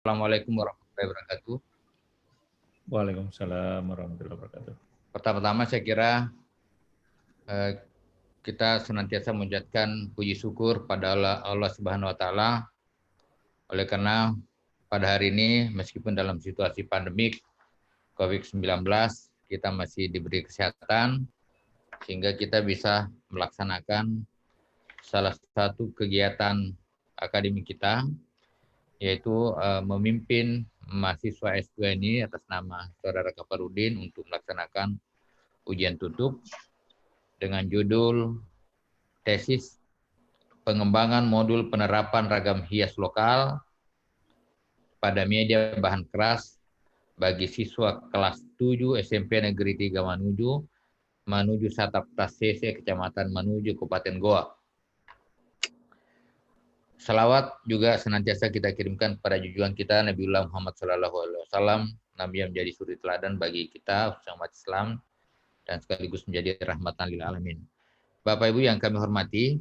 Assalamualaikum warahmatullahi wabarakatuh. Waalaikumsalam warahmatullahi wabarakatuh. Pertama-tama saya kira kita senantiasa mengucapkan puji syukur pada Allah Subhanahu wa taala oleh karena pada hari ini meskipun dalam situasi pandemik COVID-19 kita masih diberi kesehatan sehingga kita bisa melaksanakan salah satu kegiatan akademik kita yaitu memimpin mahasiswa S2 ini atas nama Saudara Kaparudin untuk melaksanakan ujian tutup dengan judul tesis pengembangan modul penerapan ragam hias lokal pada media bahan keras bagi siswa kelas 7 SMP Negeri 3 Manuju Sataptas CC Kecamatan Manuju Kabupaten Goa. Salawat juga senantiasa kita kirimkan kepada junjungan kita Nabiullah Muhammad SAW, Nabi yang menjadi suri teladan bagi kita umat Islam dan sekaligus menjadi rahmatan lil alamin. Bapak Ibu yang kami hormati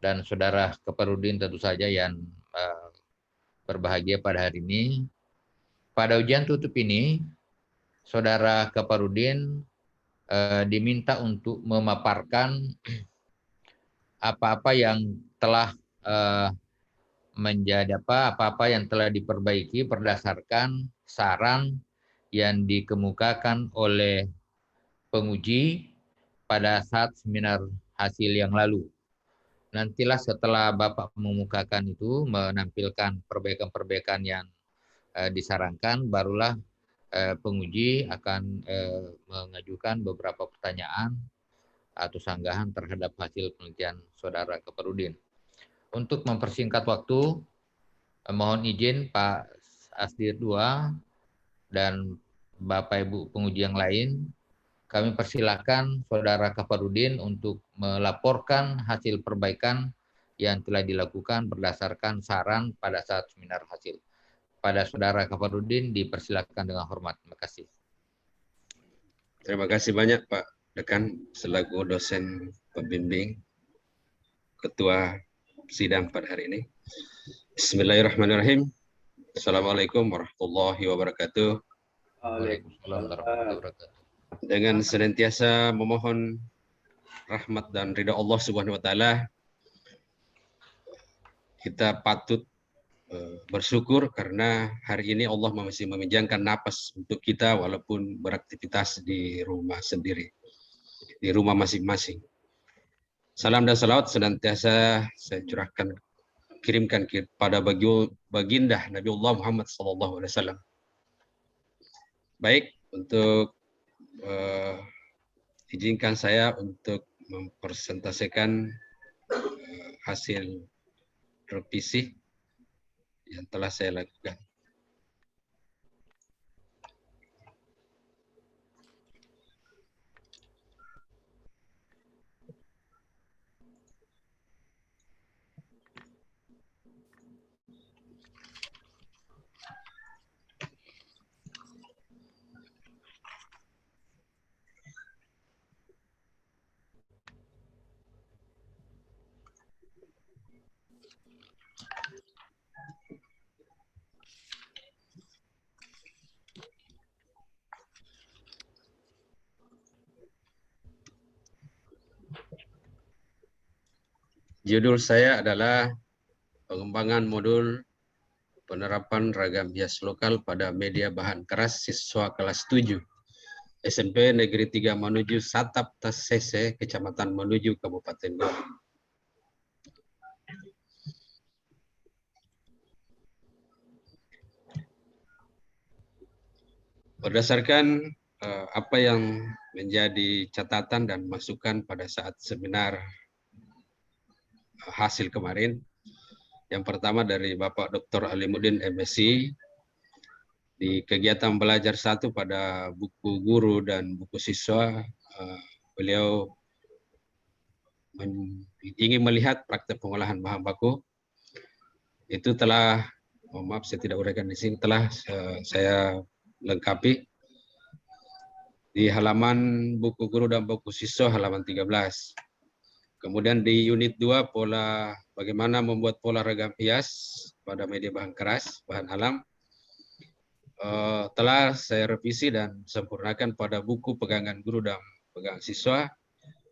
dan Saudara Kaparudin tentu saja yang berbahagia pada hari ini. Pada ujian tutup ini, Saudara Kaparudin diminta untuk memaparkan apa-apa yang telah menjadi apa-apa yang telah diperbaiki berdasarkan saran yang dikemukakan oleh penguji pada saat seminar hasil yang lalu. Nantilah setelah Bapak mengemukakan itu, menampilkan perbaikan-perbaikan yang disarankan, barulah penguji akan mengajukan beberapa pertanyaan atau sanggahan terhadap hasil penelitian Saudara Kaparudin. Untuk mempersingkat waktu, mohon izin Pak Asdir II dan Bapak Ibu penguji yang lain, kami persilakan Saudara Kaparudin untuk melaporkan hasil perbaikan yang telah dilakukan berdasarkan saran pada saat seminar hasil. Pada Saudara Kaparudin dipersilakan dengan hormat. Terima kasih. Terima kasih banyak Pak Dekan selaku dosen pembimbing ketua sidang pada hari ini. Bismillahirrahmanirrahim. Assalamualaikum warahmatullahi wabarakatuh. Waalaikumsalam warahmatullahi wabarakatuh. Dengan senantiasa memohon rahmat dan ridha Allah Subhanahu wa taala, kita patut bersyukur karena hari ini Allah masih meminjamkan napas untuk kita walaupun beraktivitas di rumah sendiri, di rumah masing-masing. Salam dan salawat senantiasa saya kirimkan kepada baginda Nabiullah Muhammad SAW. Baik, untuk izinkan saya untuk mempresentasikan hasil revisi yang telah saya lakukan. Judul saya adalah pengembangan modul penerapan ragam hias lokal pada media bahan keras siswa kelas 7 SMP Negeri 3 Manuju Sataptas CC Kecamatan Manuju Kabupaten Goa. Berdasarkan apa yang menjadi catatan dan masukan pada saat seminar hasil kemarin. Yang pertama dari Bapak Dr. Alimuddin MSc di kegiatan belajar 1 pada buku guru dan buku siswa, beliau ingin melihat praktek pengolahan bahan baku. Itu telah, mohon maaf saya tidak uraikan di sini, telah saya lengkapi di halaman buku guru dan buku siswa halaman 13. Kemudian di unit 2 pola bagaimana membuat pola ragam hias pada media bahan keras, bahan alam, telah saya revisi dan sempurnakan pada buku pegangan guru dan pegangan siswa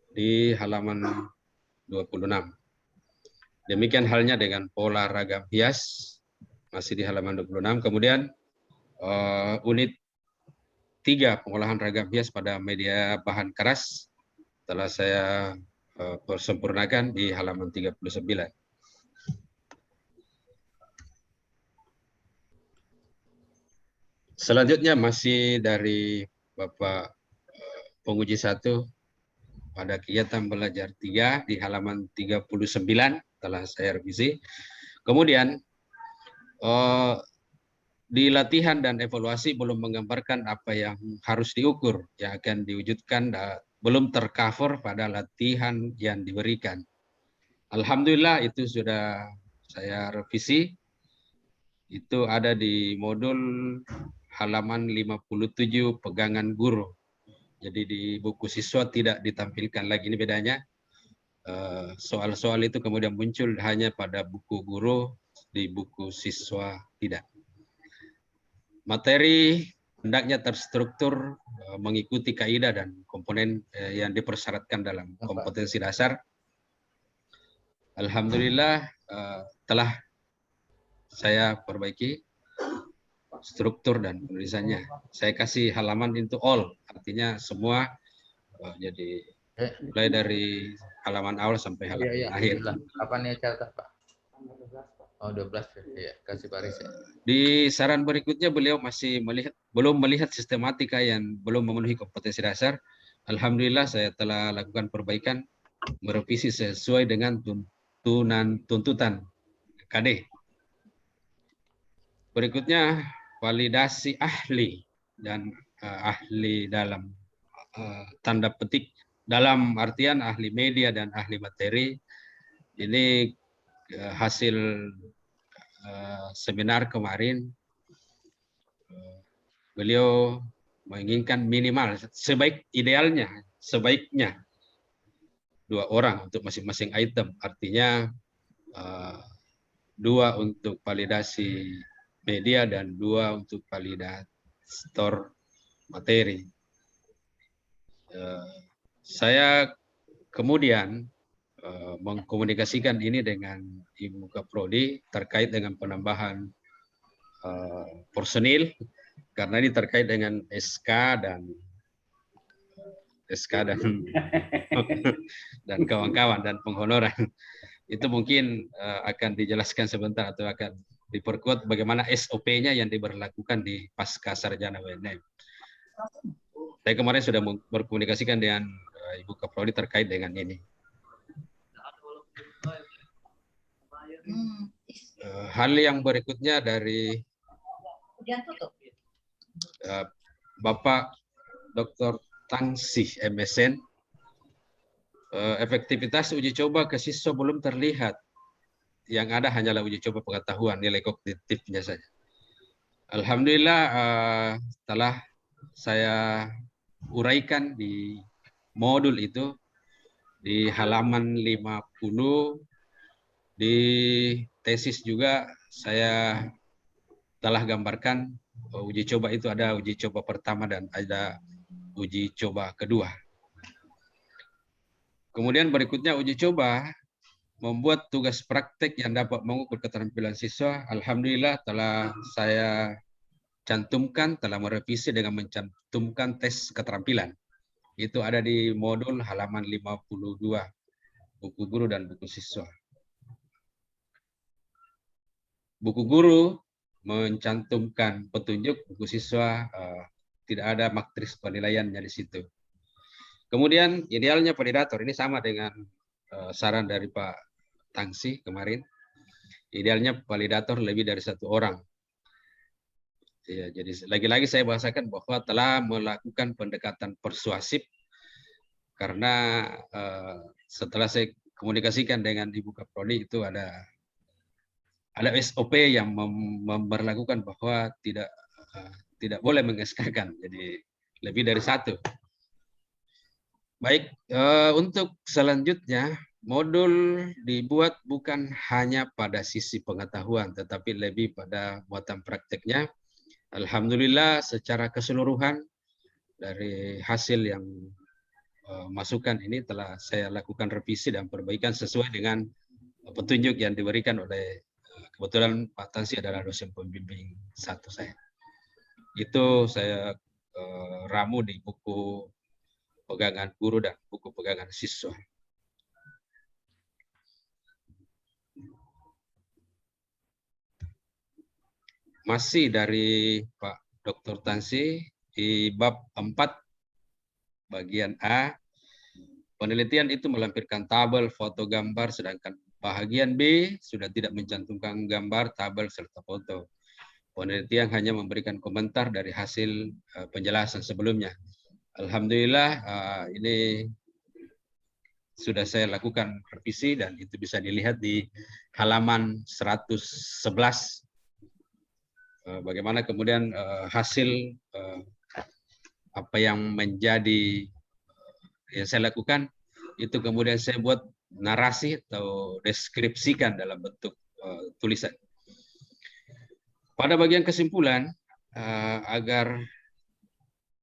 di halaman 26. Demikian halnya dengan pola ragam hias, masih di halaman 26. Kemudian unit 3 pengolahan ragam hias pada media bahan keras telah saya sempurnakan di halaman 39. Selanjutnya masih dari Bapak penguji 1 pada kegiatan belajar 3 di halaman 39 telah saya revisi. Kemudian di latihan dan evaluasi belum menggambarkan apa yang harus diukur yang akan diwujudkan, belum tercover pada latihan yang diberikan. Alhamdulillah itu sudah saya revisi. Itu ada di modul halaman 57 pegangan guru. Jadi di buku siswa tidak ditampilkan lagi, ini bedanya. Soal-soal itu kemudian muncul hanya pada buku guru, di buku siswa tidak. Materi hendaknya terstruktur mengikuti kaidah dan komponen yang dipersyaratkan dalam kompetensi dasar. Alhamdulillah telah saya perbaiki struktur dan penulisannya. Saya kasih halaman into all, artinya semua, jadi mulai dari halaman awal sampai halaman akhir. Kapan ya catat, Pak? Oh, 12 ya. Kasih baris ya. Di saran berikutnya beliau masih belum melihat sistematika yang belum memenuhi kompetensi dasar. Alhamdulillah saya telah lakukan perbaikan, merevisi sesuai dengan tuntutan KD. Berikutnya validasi ahli dan ahli dalam tanda petik, dalam artian ahli media dan ahli materi. Ini hasil seminar kemarin. Beliau menginginkan minimal sebaiknya 2 orang untuk masing-masing item, artinya 2 untuk validasi media dan 2 untuk validator materi. Saya kemudian mengkomunikasikan ini dengan Ibu Kaprodi terkait dengan penambahan personil, karena ini terkait dengan SK dan kawan-kawan dan penghonoran. Itu mungkin akan dijelaskan sebentar atau akan diperkuat bagaimana SOP-nya yang diberlakukan di pasca sarjana WNM. Saya kemarin sudah berkomunikasikan dengan Ibu Kaprodi terkait dengan ini. Hal yang berikutnya dari Bapak Dr. Tangsih MSN, efektivitas uji coba ke siswa belum terlihat. Yang ada hanyalah uji coba pengetahuan, nilai kognitifnya saja. Alhamdulillah telah saya uraikan di modul itu di halaman 50. Di tesis juga saya telah gambarkan uji coba itu ada uji coba pertama dan ada uji coba kedua. Kemudian berikutnya uji coba membuat tugas praktek yang dapat mengukur keterampilan siswa. Alhamdulillah telah saya cantumkan, telah merevisi dengan mencantumkan tes keterampilan. Itu ada di modul halaman 52, buku guru dan buku siswa. Buku guru mencantumkan petunjuk, buku siswa tidak ada matris penilaiannya di situ. Kemudian idealnya validator, ini sama dengan saran dari Pak Tangsi kemarin. Idealnya validator lebih dari 1 orang. Ya, jadi lagi-lagi saya bahasakan bahwa telah melakukan pendekatan persuasif karena setelah saya komunikasikan dengan Ibu Kaprodi itu ada SOP yang memberlakukan bahwa tidak boleh mengeskakan, jadi lebih dari 1. Baik, untuk selanjutnya modul dibuat bukan hanya pada sisi pengetahuan, tetapi lebih pada muatan prakteknya. Alhamdulillah secara keseluruhan dari hasil yang masukan ini telah saya lakukan revisi dan perbaikan sesuai dengan petunjuk yang diberikan oleh kebetulan Pak Tansi adalah dosen pembimbing satu saya. Itu saya ramu di buku pegangan guru dan buku pegangan siswa. Masih dari Pak Dr. Tansi di bab 4 bagian A, penelitian itu melampirkan tabel, foto, gambar, sedangkan bagian B sudah tidak mencantumkan gambar, tabel, serta foto. Penelitian hanya memberikan komentar dari hasil penjelasan sebelumnya. Alhamdulillah ini sudah saya lakukan revisi dan itu bisa dilihat di halaman 111. Bagaimana kemudian hasil apa yang menjadi yang saya lakukan itu kemudian saya buat narasi atau deskripsikan dalam bentuk tulisan. Pada bagian kesimpulan, agar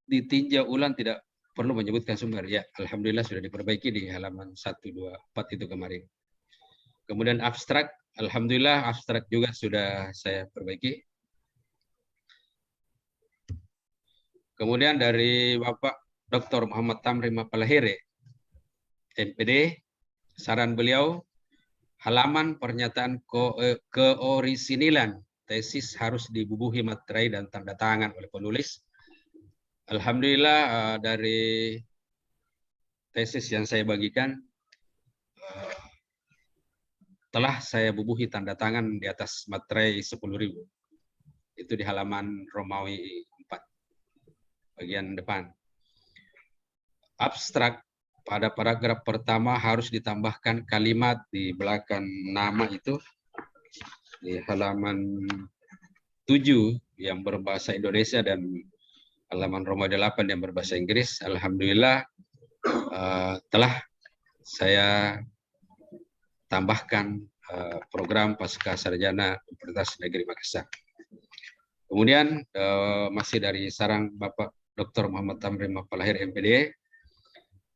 ditinjau ulang tidak perlu menyebutkan sumber. Ya, alhamdulillah sudah diperbaiki di halaman 124 itu kemarin. Kemudian abstrak, alhamdulillah abstrak juga sudah saya perbaiki. Kemudian dari Bapak Dr. Muhammad Tamrin Mapalahere, MPD, saran beliau, halaman pernyataan keorisinilan tesis harus dibubuhi materai dan tanda tangan oleh penulis. Alhamdulillah dari tesis yang saya bagikan telah saya bubuhi tanda tangan di atas materai 10.000. Itu di halaman Romawi 4 bagian depan. Abstrak pada paragraf pertama harus ditambahkan kalimat di belakang nama itu di halaman 7 yang berbahasa Indonesia dan halaman Romawi 8 yang berbahasa Inggris. Alhamdulillah telah saya tambahkan program pasca sarjana Universitas Negeri Makassar. Kemudian masih dari saran Bapak Dr. Muhammad Tamrin Mapalahere MPD,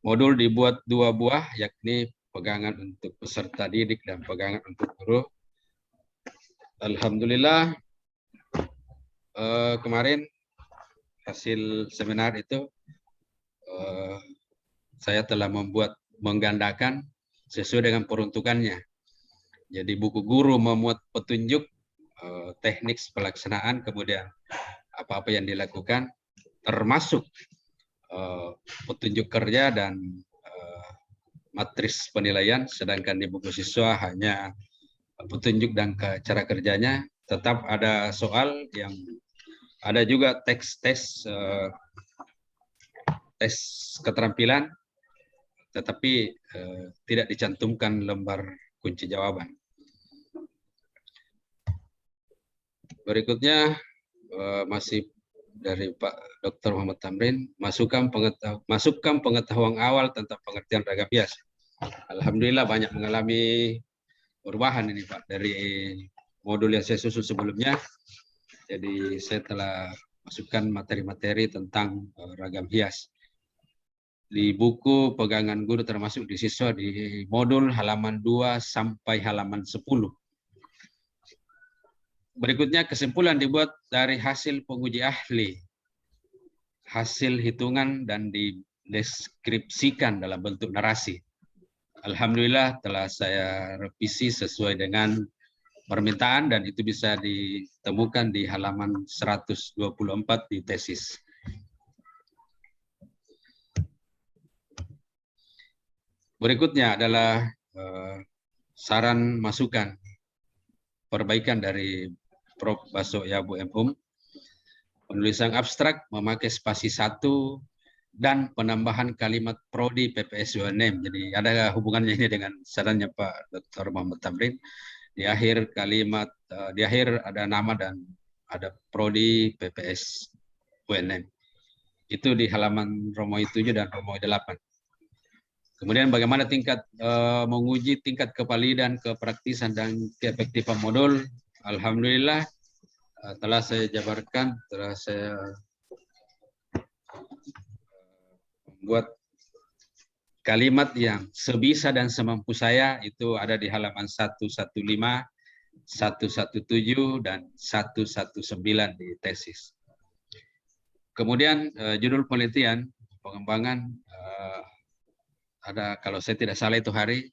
modul dibuat 2 buah, yakni pegangan untuk peserta didik dan pegangan untuk guru. Alhamdulillah kemarin hasil seminar itu saya telah menggandakan sesuai dengan peruntukannya. Jadi buku guru memuat petunjuk teknik pelaksanaan, kemudian apa-apa yang dilakukan, termasuk petunjuk kerja dan matris penilaian, sedangkan di buku siswa hanya petunjuk dan cara kerjanya. Tetap ada soal yang ada juga tes keterampilan, tetapi tidak dicantumkan lembar kunci jawaban. Berikutnya masih dari Pak Dr. Muhammad Tamrin, masukkan pengetahuan awal tentang pengertian ragam hias. Alhamdulillah banyak mengalami perubahan ini Pak dari modul yang saya susun sebelumnya. Jadi saya telah masukkan materi-materi tentang ragam hias di buku pegangan guru termasuk di siswa di modul halaman 2 sampai halaman 10. Berikutnya kesimpulan dibuat dari hasil penguji ahli, hasil hitungan dan dideskripsikan dalam bentuk narasi. Alhamdulillah telah saya revisi sesuai dengan permintaan dan itu bisa ditemukan di halaman 124 di tesis. Berikutnya adalah saran masukan perbaikan dari Prof. Baso Yabu M.Hum. Penulisan abstrak memakai spasi 1 dan penambahan kalimat prodi PPS UNM. Jadi ada hubungannya ini dengan sarannya Pak Dr. Muhammad Tamrin. Di akhir kalimat, di akhir ada nama dan ada prodi PPS UNM. Itu di halaman Romawi 7 dan Romawi 8. Kemudian bagaimana tingkat menguji tingkat kevalidan, kepraktisan dan keefektifan modul. Alhamdulillah telah saya jabarkan, telah saya membuat kalimat yang sebisa dan semampu saya itu ada di halaman 115, 117 dan 119 di tesis. Kemudian judul penelitian pengembangan ada, kalau saya tidak salah itu hari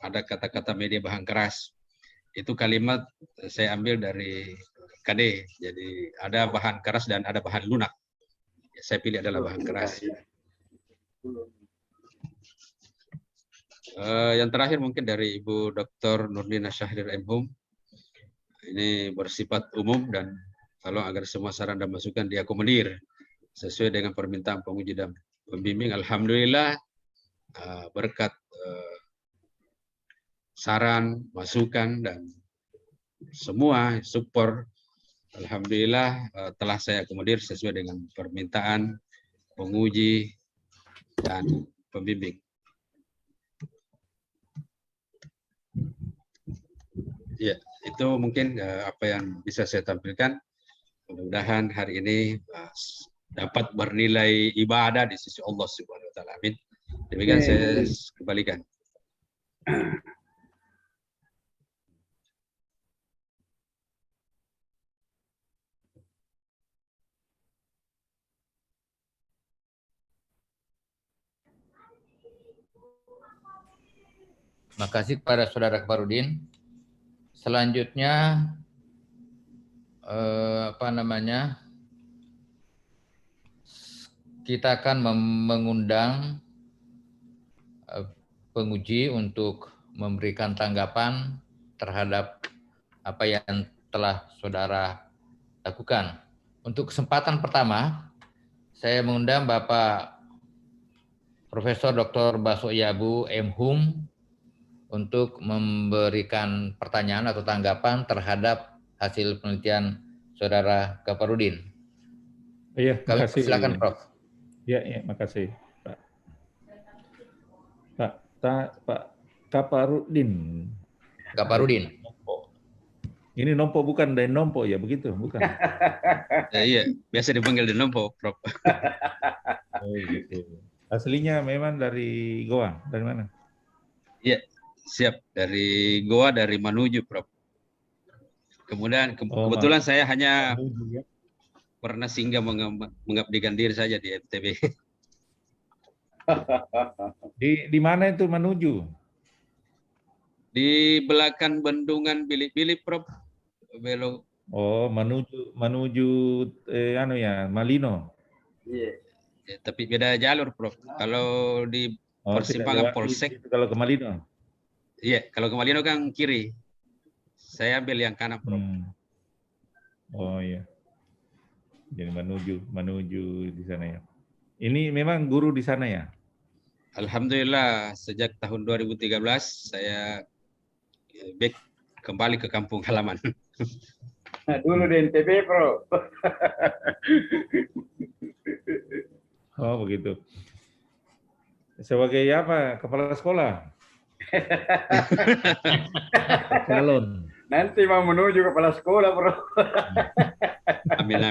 ada kata-kata media bahan keras. Itu kalimat saya ambil dari KD. Jadi ada bahan keras dan ada bahan lunak. Saya pilih adalah bahan keras. Yang terakhir mungkin dari Ibu Dr. Nurdina Syahrir M.Hum. Ini bersifat umum dan tolong agar semua saran dan masukan diakomodir sesuai dengan permintaan penguji dan pembimbing. Alhamdulillah berkat saran, masukan dan semua support, alhamdulillah telah saya akomodir sesuai dengan permintaan penguji dan pembimbing. Ya, itu mungkin apa yang bisa saya tampilkan. Mudah-mudahan hari ini dapat bernilai ibadah di sisi Allah Subhanahu wa taala. Amin. Demikian saya kembalikan. Makasih kepada Saudara Kaparudin. Selanjutnya kita akan mengundang penguji untuk memberikan tanggapan terhadap apa yang telah saudara lakukan. Untuk kesempatan pertama, saya mengundang Bapak Profesor Dr. Baso Yabu M.Hum untuk memberikan pertanyaan atau tanggapan terhadap hasil penelitian saudara Kaparudin. Iya, makasih. Silakan, Prof. Iya, makasih, Pak. Pak Kaparudin. Kaparudin. Ini Nompo bukan Dan Nompo ya, begitu? Bukan. Iya, biasa dipanggil Dan Nompo, Prof. Oh, gitu. Aslinya memang dari Goa, dari mana? Iya, siap. Dari Goa, dari Manuju, Prof. Kemudian kebetulan saya hanya pernah singgah mengabdikan diri saja di MTB. Di mana itu Manuju? Di belakang bendungan Bilik-Bilik, Prof. Belok. Oh, menuju Malino. Iya. Ya, tapi beda jalur, Prof. Kalau di persimpangan Polsek. Kalau ke Malino. Iya, kalau ke Malino kan kiri. Saya ambil yang kanan, Prof. Oh iya. Jadi menuju di sana ya. Ini memang guru di sana ya? Alhamdulillah sejak tahun 2013 saya kembali ke kampung halaman. Dulu di NTB, Bro. Oh begitu. Sebagai apa? Kepala sekolah? Calon. Nanti mau menuju kepala sekolah, Bro. Amin.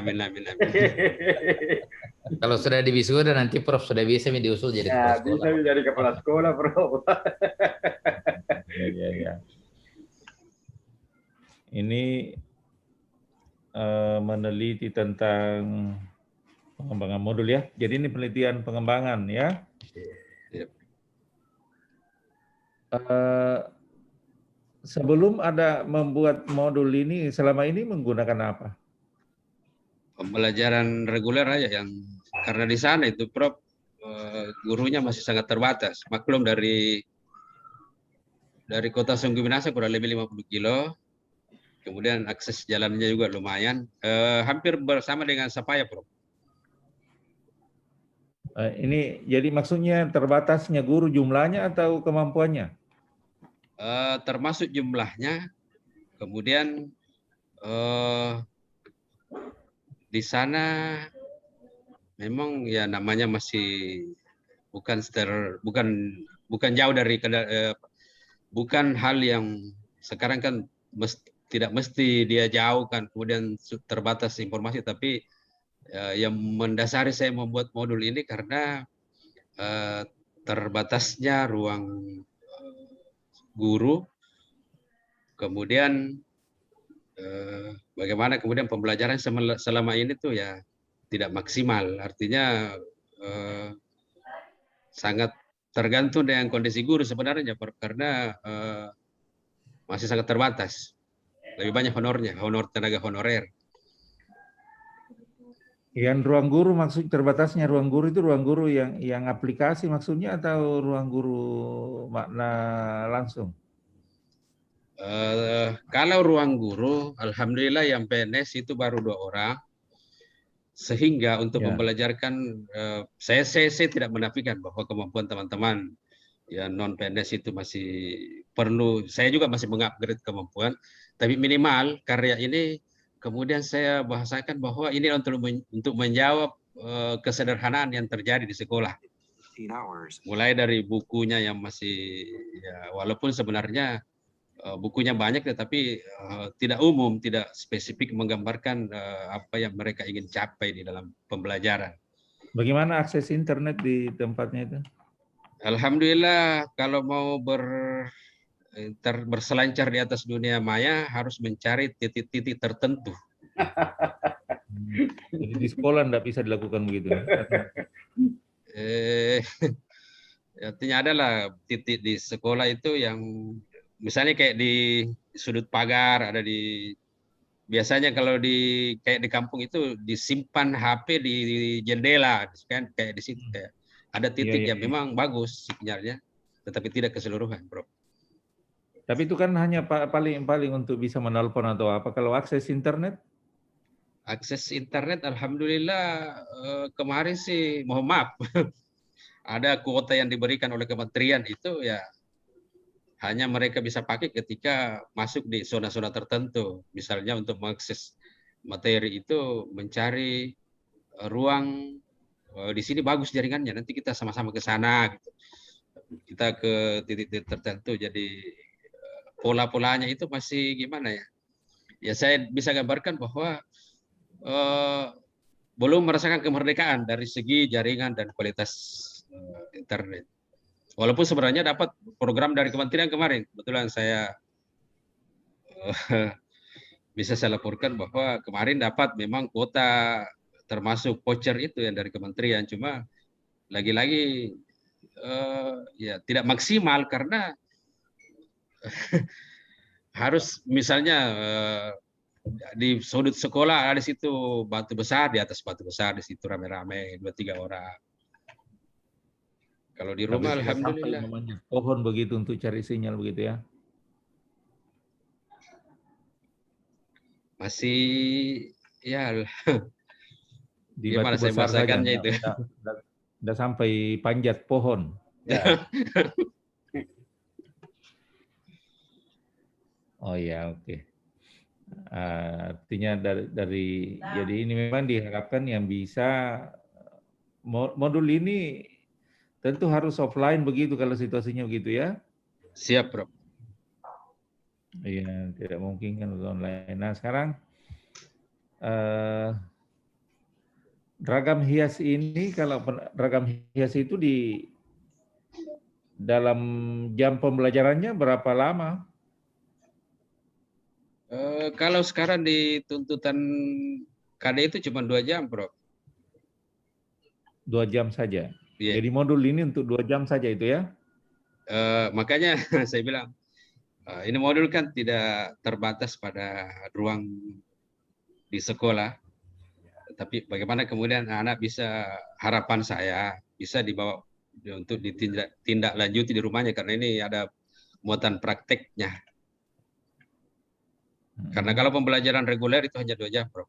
Kalau sudah di wisuda nanti Prof sudah bisa diusul jadi kepala sekolah. Bisa jadi kepala sekolah, Bro. Ya. Ini meneliti tentang pengembangan modul ya. Jadi ini penelitian pengembangan ya. Sebelum ada membuat modul ini, selama ini menggunakan apa? Pembelajaran reguler aja yang karena di sana itu Prof gurunya masih sangat terbatas. Maklum dari kota Sungguh Minasa kurang lebih 50 kilo. Kemudian akses jalannya juga lumayan. Hampir bersama dengan Sapaya, Prof. Ini jadi maksudnya terbatasnya guru jumlahnya atau kemampuannya? Termasuk jumlahnya. Kemudian di sana memang ya namanya masih bukan jauh dari bukan hal yang sekarang kan tidak mesti dia jauh kan kemudian terbatas informasi, tapi yang mendasari saya membuat modul ini karena terbatasnya ruang guru, kemudian bagaimana kemudian pembelajaran selama ini tuh ya tidak maksimal, artinya sangat tergantung dengan kondisi guru sebenarnya, karena masih sangat terbatas, lebih banyak honor tenaga honorer. Yang ruang guru maksud terbatasnya ruang guru itu ruang guru yang aplikasi maksudnya atau ruang guru makna langsung? Kalau ruang guru, alhamdulillah yang PNS itu baru 2 orang, sehingga untuk membelajarkan saya tidak menafikan bahwa kemampuan teman-teman ya non PNS itu masih perlu, saya juga masih mengupgrade kemampuan, tapi minimal karya ini kemudian saya bahasakan bahwa ini untuk menjawab kesederhanaan yang terjadi di sekolah. Mulai dari bukunya yang masih ya, walaupun sebenarnya bukunya banyak tetapi tidak umum, tidak spesifik menggambarkan apa yang mereka ingin capai di dalam pembelajaran. Bagaimana akses internet di tempatnya itu? Alhamdulillah kalau mau berselancar di atas dunia maya harus mencari titik-titik tertentu. Jadi di sekolah tidak bisa dilakukan begitu? Artinya adalah titik di sekolah itu yang misalnya kayak di sudut pagar, ada di biasanya kalau kayak di kampung itu disimpan HP di jendela kan, kayak di situ kayak ada titik yang memang bagus sinyalnya, tetapi tidak keseluruhan, Bro. Tapi itu kan hanya paling untuk bisa menelpon atau apa. Kalau akses internet? Akses internet, alhamdulillah kemarin sih, mohon maaf, ada kuota yang diberikan oleh kementerian itu ya hanya mereka bisa pakai ketika masuk di zona-zona tertentu. Misalnya untuk mengakses materi itu mencari ruang di sini bagus jaringannya, nanti kita sama-sama ke sana gitu. Kita ke titik-titik tertentu, jadi pola-polanya itu masih gimana ya? Ya saya bisa gambarkan bahwa belum merasakan kemerdekaan dari segi jaringan dan kualitas internet. Walaupun sebenarnya dapat program dari kementerian kemarin, kebetulan saya bisa saya laporkan bahwa kemarin dapat memang kuota termasuk voucher itu yang dari kementerian, cuma lagi-lagi ya tidak maksimal karena harus misalnya di sudut sekolah ada di situ batu besar, di atas batu besar di situ rame-rame 2-3 orang. Kalau di rumah alhamdulillah pohon begitu untuk cari sinyal begitu ya. Masih ya di gimana batu saya besar bahasakannya saja, itu. Udah sampai panjat pohon. Ya. Oh ya, oke. Artinya dari jadi ini memang diharapkan yang bisa modul ini tentu harus offline begitu kalau situasinya begitu ya. Siap, Bro. Iya, tidak mungkin kan online. Nah, sekarang ragam hias ini, kalau ragam hias itu di dalam jam pembelajarannya berapa lama? Kalau sekarang di tuntutan KD itu cuma 2 jam, Bro. 2 jam saja. Yeah. Jadi modul ini untuk 2 jam saja itu ya? Makanya saya bilang, ini modul kan tidak terbatas pada ruang di sekolah. Tapi bagaimana kemudian anak bisa, harapan saya bisa dibawa untuk ditindak lanjuti di rumahnya, karena ini ada muatan prakteknya. Karena kalau pembelajaran reguler itu hanya 2 jam, Bro.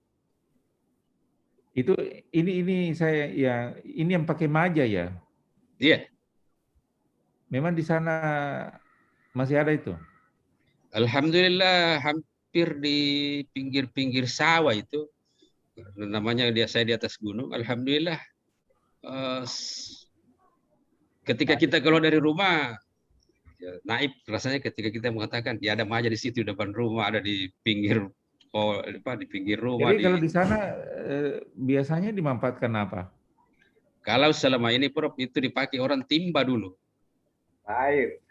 Itu ini saya ya, ini yang pakai maja ya? Iya. Memang di sana masih ada itu? Alhamdulillah hampir di pinggir-pinggir sawah itu, namanya saya di atas gunung, alhamdulillah ketika kita keluar dari rumah, ya, naib rasanya ketika kita mengatakan ya ada maja di situ depan rumah, ada di pinggir di pinggir rumah. Jadi kalau di sana biasanya dimanfaatkan apa? Kalau selama ini Prof itu dipakai orang timba dulu. Air.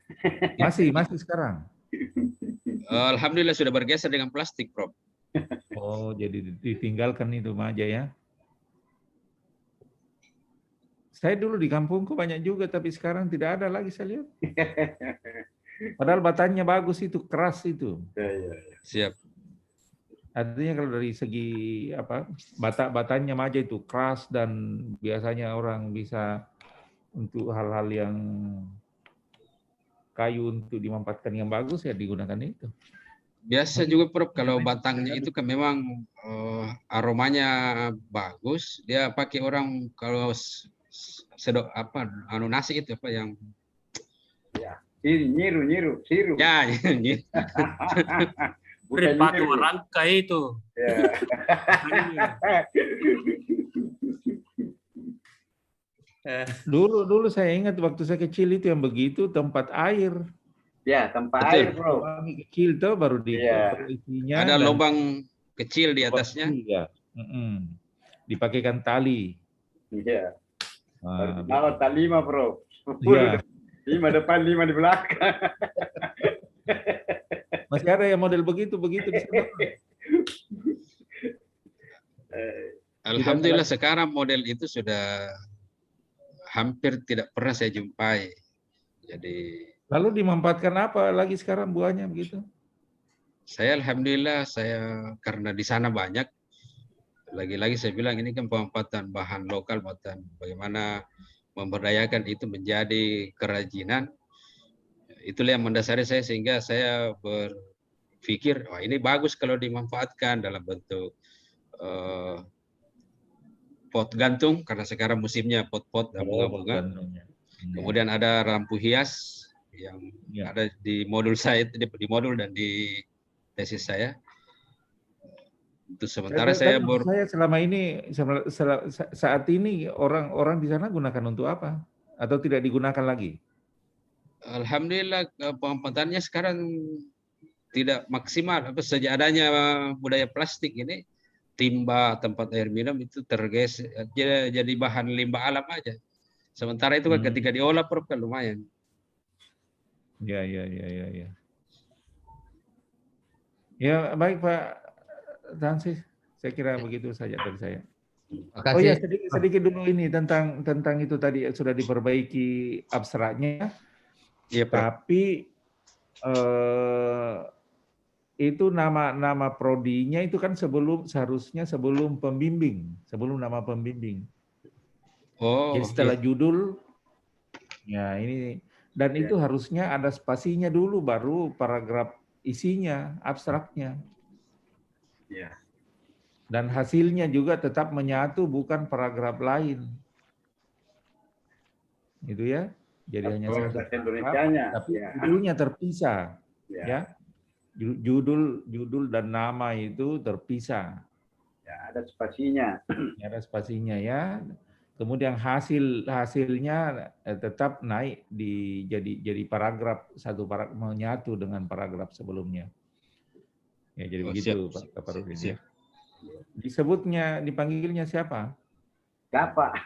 Masih sekarang. Alhamdulillah sudah bergeser dengan plastik, Prof. Oh, jadi ditinggalkan itu maja ya. Saya dulu di kampungku banyak juga, tapi sekarang tidak ada lagi saya lihat. Padahal batanya bagus itu, keras itu. Siap. Artinya kalau dari segi apa, batanya maja itu keras dan biasanya orang bisa untuk hal-hal yang kayu untuk dimanfaatkan yang bagus ya digunakan itu. Biasa juga Prof kalau batangnya itu kan memang aromanya bagus, dia pakai orang kalau sedok apa nasi itu apa yang Ya, nyiru, siru. ya Bukan Pakai nyiru. rangkai itu. Ya. Dulu saya ingat waktu saya kecil itu yang begitu tempat air. Ya, tempat Betul. air, Bro. Lubang kecil tuh baru di Iya. isinya. ada dan lubang kecil di lubang atasnya. kecil, ya. Dipakaikan tali. Iya. Nah, Bawa tak 5, Bro. iya. 5 depan, 5 di belakang. Masih ada yang model begitu di sana. Alhamdulillah sekarang model itu sudah hampir tidak pernah saya jumpai. Jadi Lalu dimanfaatkan apa lagi sekarang buahnya begitu? saya alhamdulillah karena di sana banyak. Lagi-lagi saya bilang ini kan pemanfaatan bahan lokal, bagaimana memberdayakan itu menjadi kerajinan. Itulah yang mendasari saya sehingga saya berpikir, wah ini bagus kalau dimanfaatkan dalam bentuk pot gantung karena sekarang musimnya pot-pot dan bunga-bunga. Kemudian ada lampu hias yang ada di modul saya, di modul dan di tesis saya. Untuk sementara saya selama ini saat ini orang di sana gunakan untuk apa? Atau tidak digunakan lagi? Alhamdulillah pemanfaatannya sekarang tidak maksimal. Sejak adanya budaya plastik ini, timba, tempat air minum itu tergeser jadi bahan limbah alam aja. Sementara itu kan ketika diolah Prof kan lumayan. Ya. Ya baik Pak Tansis, saya kira begitu saja dari saya. Makasih. Oh ya sedikit dulu ini tentang itu tadi sudah diperbaiki abstraknya. Iya, Prof. Tapi itu nama prodinya itu kan seharusnya sebelum pembimbing, sebelum nama pembimbing. Oh. Jadi setelah judul, ya ini dan itu harusnya ada spasinya dulu baru paragraf isinya, abstraknya. Ya. Dan hasilnya juga tetap menyatu, bukan paragraf lain. Gitu ya. Jadi hanya satu paragraf, tapi judulnya terpisah. Ya. Judul dan nama itu terpisah. Ya, ada spasinya. Ada spasinya ya. Kemudian hasilnya tetap naik jadi paragraf, satu paragraf menyatu dengan paragraf sebelumnya. Ya jadi begitu Pak Kaparudin ya. Dipanggilnya siapa? Bapak.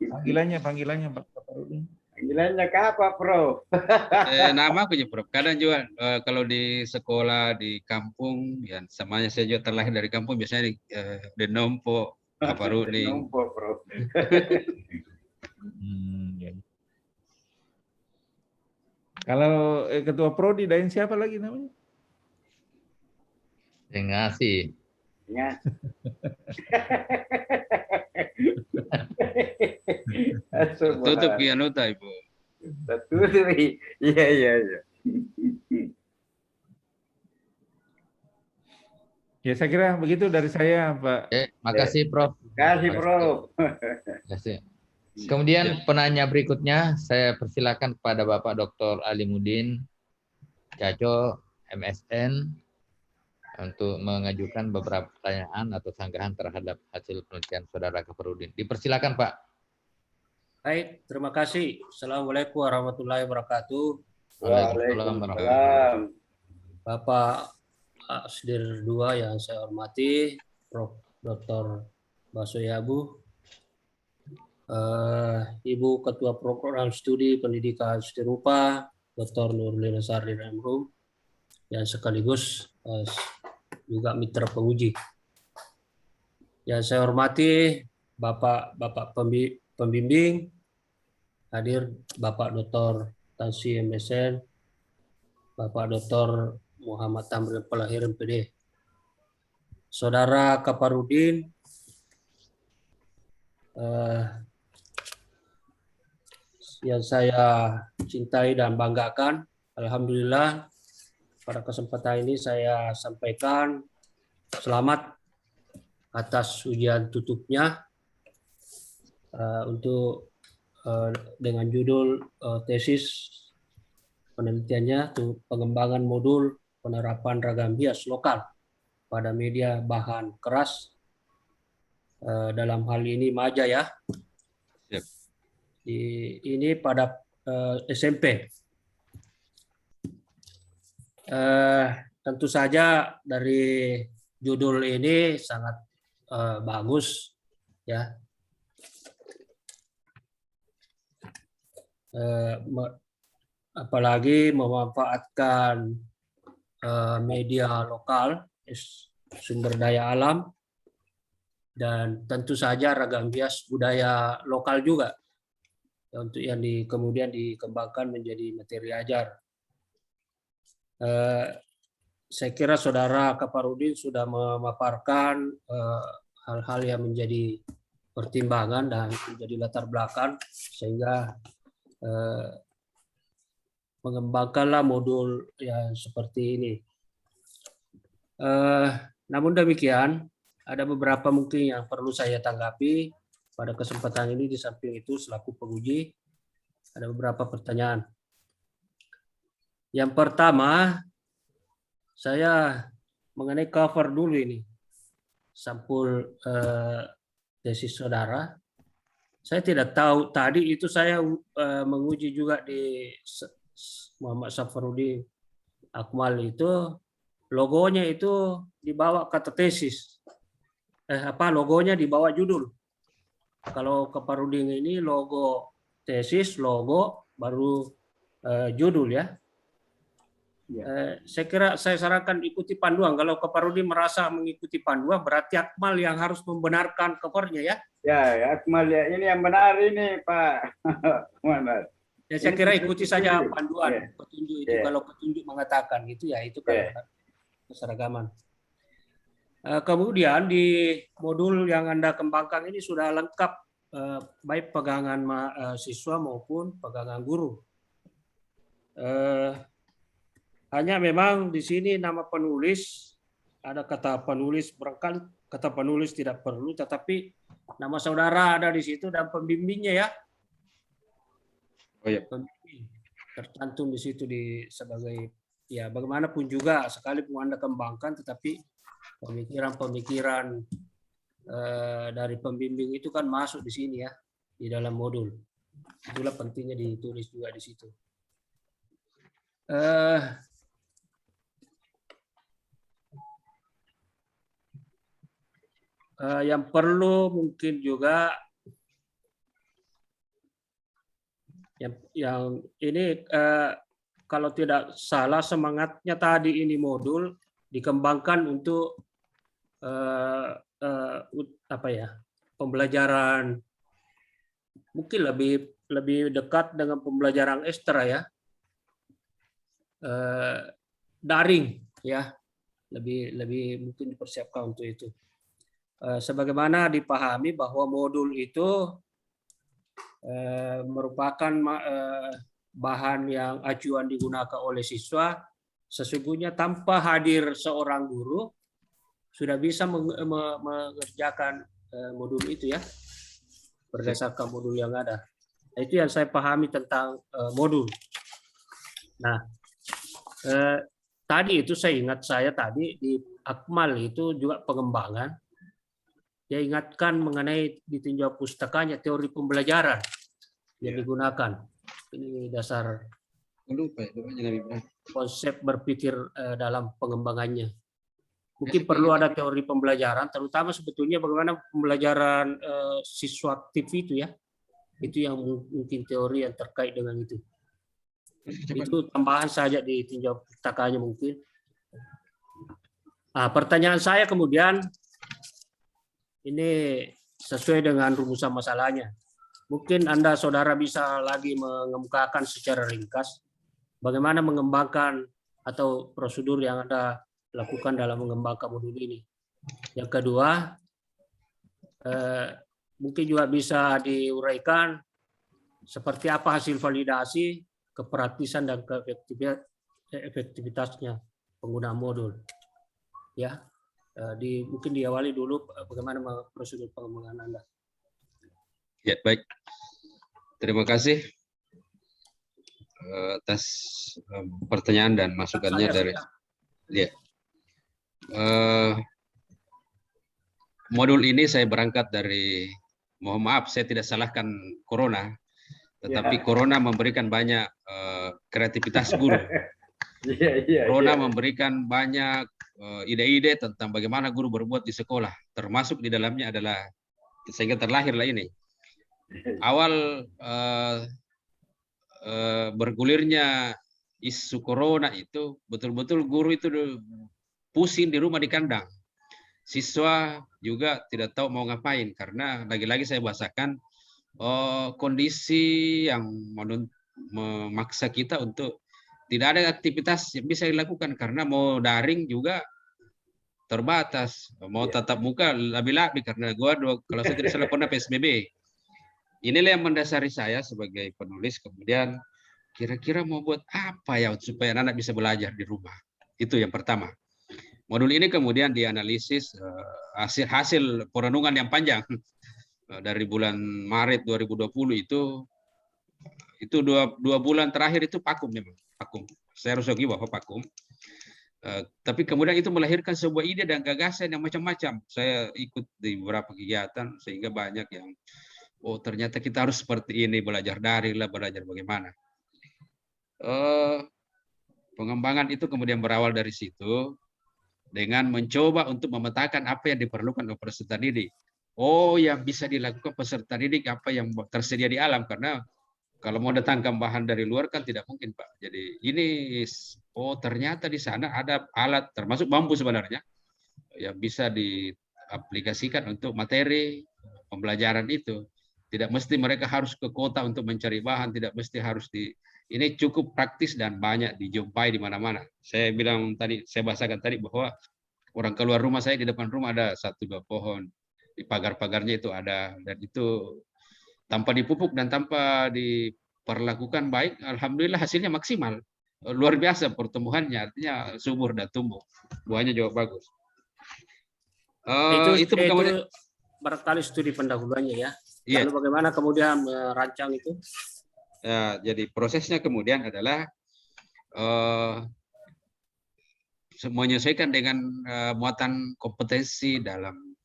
Panggilannya Pak Kaparudin. Panggilannya Kapa, Bro. Nama aku ya, Prof. Kadang juga kalau di sekolah di kampung, ya samanya saya juga terlahir dari kampung, biasanya di Nompo, Kaparudin. Nompo, Bro. Ya. Kalau ketua prodi dan siapa lagi namanya? Ngasih. Ya. Tutup Kianuta, Ibu. Tutup. Iya. Ya saya kira begitu dari saya Pak. Makasih Prof. Kasih, Bro. Kasih. Kemudian penanya berikutnya saya persilakan kepada Bapak Dr. Alimuddin Caco, MSN, untuk mengajukan beberapa pertanyaan atau sanggahan terhadap hasil penelitian Saudara Kaparudin. Dipersilakan Pak. Baik, terima kasih. Assalamualaikum warahmatullahi wabarakatuh. Waalaikumsalam. Bapak Asdir 2 yang saya hormati, Prof. Dr. Basoyabu, Ibu Ketua Program Studi Pendidikan Serupa, Dr. Nurlina Sari Remrum, yang sekaligus juga mitra penguji. Yang saya hormati Bapak pembimbing, hadir Bapak Dr. Tansi MSN, Bapak Dr. Muhammad Tamrin Pelahir MPD, Saudara Kaparudin, yang saya cintai dan banggakan. Alhamdulillah pada kesempatan ini saya sampaikan selamat atas ujian tutupnya untuk dengan judul tesis penelitiannya untuk pengembangan modul penerapan ragam bias lokal pada media bahan keras, dalam hal ini Maja ya. Yep. Ini pada SMP. Tentu saja dari judul ini sangat bagus ya. Apalagi memanfaatkan media lokal, sumber daya alam, dan tentu saja ragam bias budaya lokal juga untuk yang kemudian dikembangkan menjadi materi ajar. Saya kira Saudara Kaparudin sudah memaparkan hal-hal yang menjadi pertimbangan dan menjadi latar belakang sehingga mengembangkanlah modul yang seperti ini. Namun demikian, ada beberapa mungkin yang perlu saya tanggapi pada kesempatan ini. Di samping itu selaku penguji, ada beberapa pertanyaan. Yang pertama, saya mengenai cover dulu ini, sampul tesis saudara. Saya tidak tahu, tadi itu saya menguji juga di Muhammad Safarudin Akmal itu, logonya itu dibawa kata tesis. Logonya dibawa judul. Kalau Kaparudin ini logo tesis, logo baru judul ya. Saya kira saya sarankan ikuti panduan. Kalau Kaparudin merasa mengikuti panduan, berarti Akmal yang harus membenarkan covernya ya. Ya, Akmal ya, ini yang benar ini Pak Muhammad. Ya, saya kira ikuti saja panduan petunjuk itu. Kalau petunjuk mengatakan gitu ya, itu kan keseragaman. Kemudian di modul yang Anda kembangkan ini sudah lengkap, baik pegangan siswa maupun pegangan guru. Hanya memang di sini nama penulis, ada kata penulis, barangkali kata penulis tidak perlu, tetapi nama saudara ada di situ dan pembimbingnya ya. Oh ya. Tercantum di situ sebagai ya, bagaimanapun juga sekalipun Anda kembangkan, tetapi pemikiran-pemikiran dari pembimbing itu kan masuk di sini ya, di dalam modul. Itulah pentingnya ditulis juga di situ. Yang perlu mungkin juga yang ini kalau tidak salah semangatnya tadi ini modul dikembangkan untuk pembelajaran mungkin lebih dekat dengan pembelajaran ekstra ya, daring ya, lebih mungkin dipersiapkan untuk itu. Sebagaimana dipahami bahwa modul itu merupakan bahan yang acuan digunakan oleh siswa, sesungguhnya tanpa hadir seorang guru sudah bisa mengerjakan modul itu ya, berdasarkan modul yang ada. Nah, itu yang saya pahami tentang modul. Nah, tadi itu saya tadi di Akmal itu juga pengembangan. Dia ingatkan mengenai ditinjau pustakanya teori pembelajaran. yang digunakan. Ini dasar konsep berpikir dalam pengembangannya. Mungkin perlu ada teori pembelajaran, terutama sebetulnya bagaimana pembelajaran siswa aktif itu ya. Itu yang mungkin teori yang terkait dengan itu. Itu tambahan saja di tinjau pustakaannya mungkin. Nah, pertanyaan saya kemudian, ini sesuai dengan rumusan masalahnya. Mungkin Anda saudara bisa lagi mengemukakan secara ringkas bagaimana mengembangkan atau prosedur yang Anda lakukan dalam mengembangkan modul ini. Yang kedua, mungkin juga bisa diuraikan seperti apa hasil validasi, kepraktisan dan efektivitasnya penggunaan modul. Ya, mungkin diawali dulu bagaimana prosedur pengembangan Anda. Ya, baik. Terima kasih atas pertanyaan dan masukannya dari ya. Modul ini saya berangkat dari, mohon maaf saya tidak salahkan corona, tetapi corona memberikan banyak kreativitas guru. Corona memberikan banyak ide-ide tentang bagaimana guru berbuat di sekolah, termasuk di dalamnya adalah sehingga terlahirlah ini. Awal bergulirnya isu corona itu betul-betul guru itu pusing di rumah di kandang. Siswa juga tidak tahu mau ngapain karena lagi-lagi saya bahasakan kondisi yang memaksa kita untuk tidak ada aktivitas yang bisa dilakukan karena mau daring juga terbatas, mau tatap muka lebih-lebih karena kalau saya tidak salah pernah PSBB. Inilah yang mendasari saya sebagai penulis kemudian kira-kira mau buat apa ya supaya anak bisa belajar di rumah. Itu yang pertama. Modul ini kemudian dianalisis hasil perenungan yang panjang dari bulan Maret 2020 itu dua bulan terakhir itu vakum memang, vakum. Saya harus akui bahwa vakum. Tapi kemudian itu melahirkan sebuah ide dan gagasan yang macam-macam. Saya ikut di beberapa kegiatan sehingga banyak yang ternyata kita harus seperti ini, belajar daring lah, belajar bagaimana. Pengembangan itu kemudian berawal dari situ dengan mencoba untuk memetakan apa yang diperlukan oleh peserta didik. Yang bisa dilakukan peserta didik apa yang tersedia di alam, karena kalau mau datangkan bahan dari luar kan tidak mungkin, Pak. Jadi ini ternyata di sana ada alat termasuk bambu sebenarnya yang bisa diaplikasikan untuk materi pembelajaran itu. Tidak mesti mereka harus ke kota untuk mencari bahan, tidak mesti harus ini cukup praktis dan banyak dijumpai di mana-mana. Saya bilang tadi, saya bahasakan tadi bahwa orang keluar rumah saya di depan rumah ada 1-2 pohon, di pagar-pagarnya itu ada, dan itu tanpa dipupuk dan tanpa diperlakukan baik, alhamdulillah hasilnya maksimal. Luar biasa pertumbuhannya, artinya subur dan tumbuh. Buahnya juga bagus. Itu kemudian barangkali studi pendahuluannya ya. Lalu bagaimana kemudian merancang itu? Jadi prosesnya kemudian adalah menyesuaikan dengan muatan kompetensi dalam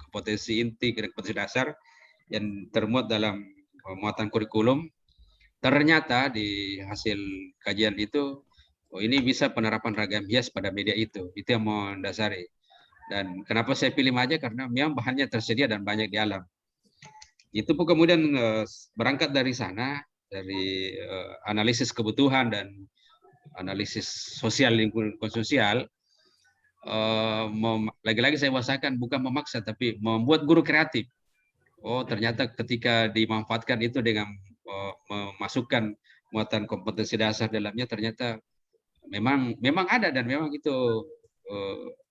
kompetensi inti, kompetensi dasar yang termuat dalam muatan kurikulum. Ternyata di hasil kajian itu, ini bisa penerapan ragam hias pada media itu yang mendasari. Dan kenapa saya pilih Maja? Karena memang bahannya tersedia dan banyak di alam. Itu pun kemudian berangkat dari sana, dari analisis kebutuhan dan analisis sosial, lingkungan sosial. Lagi-lagi saya bahasakan bukan memaksa, tapi membuat guru kreatif. Ternyata ketika dimanfaatkan itu dengan memasukkan muatan kompetensi dasar dalamnya, ternyata memang ada dan memang itu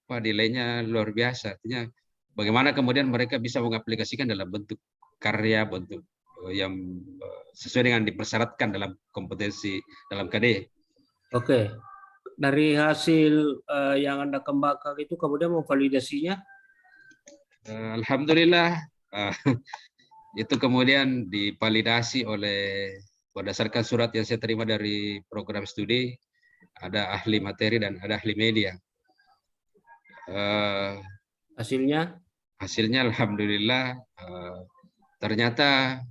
nilainya luar biasa. Artinya bagaimana kemudian mereka bisa mengaplikasikan dalam bentuk karya, bentuk yang sesuai dengan dipersyaratkan dalam kompetensi dalam KD. Oke. Dari hasil yang Anda kembangkan itu kemudian memvalidasinya? Alhamdulillah itu kemudian divalidasi berdasarkan surat yang saya terima dari program studi, ada ahli materi dan ada ahli media. Hasilnya? Hasilnya alhamdulillah ternyata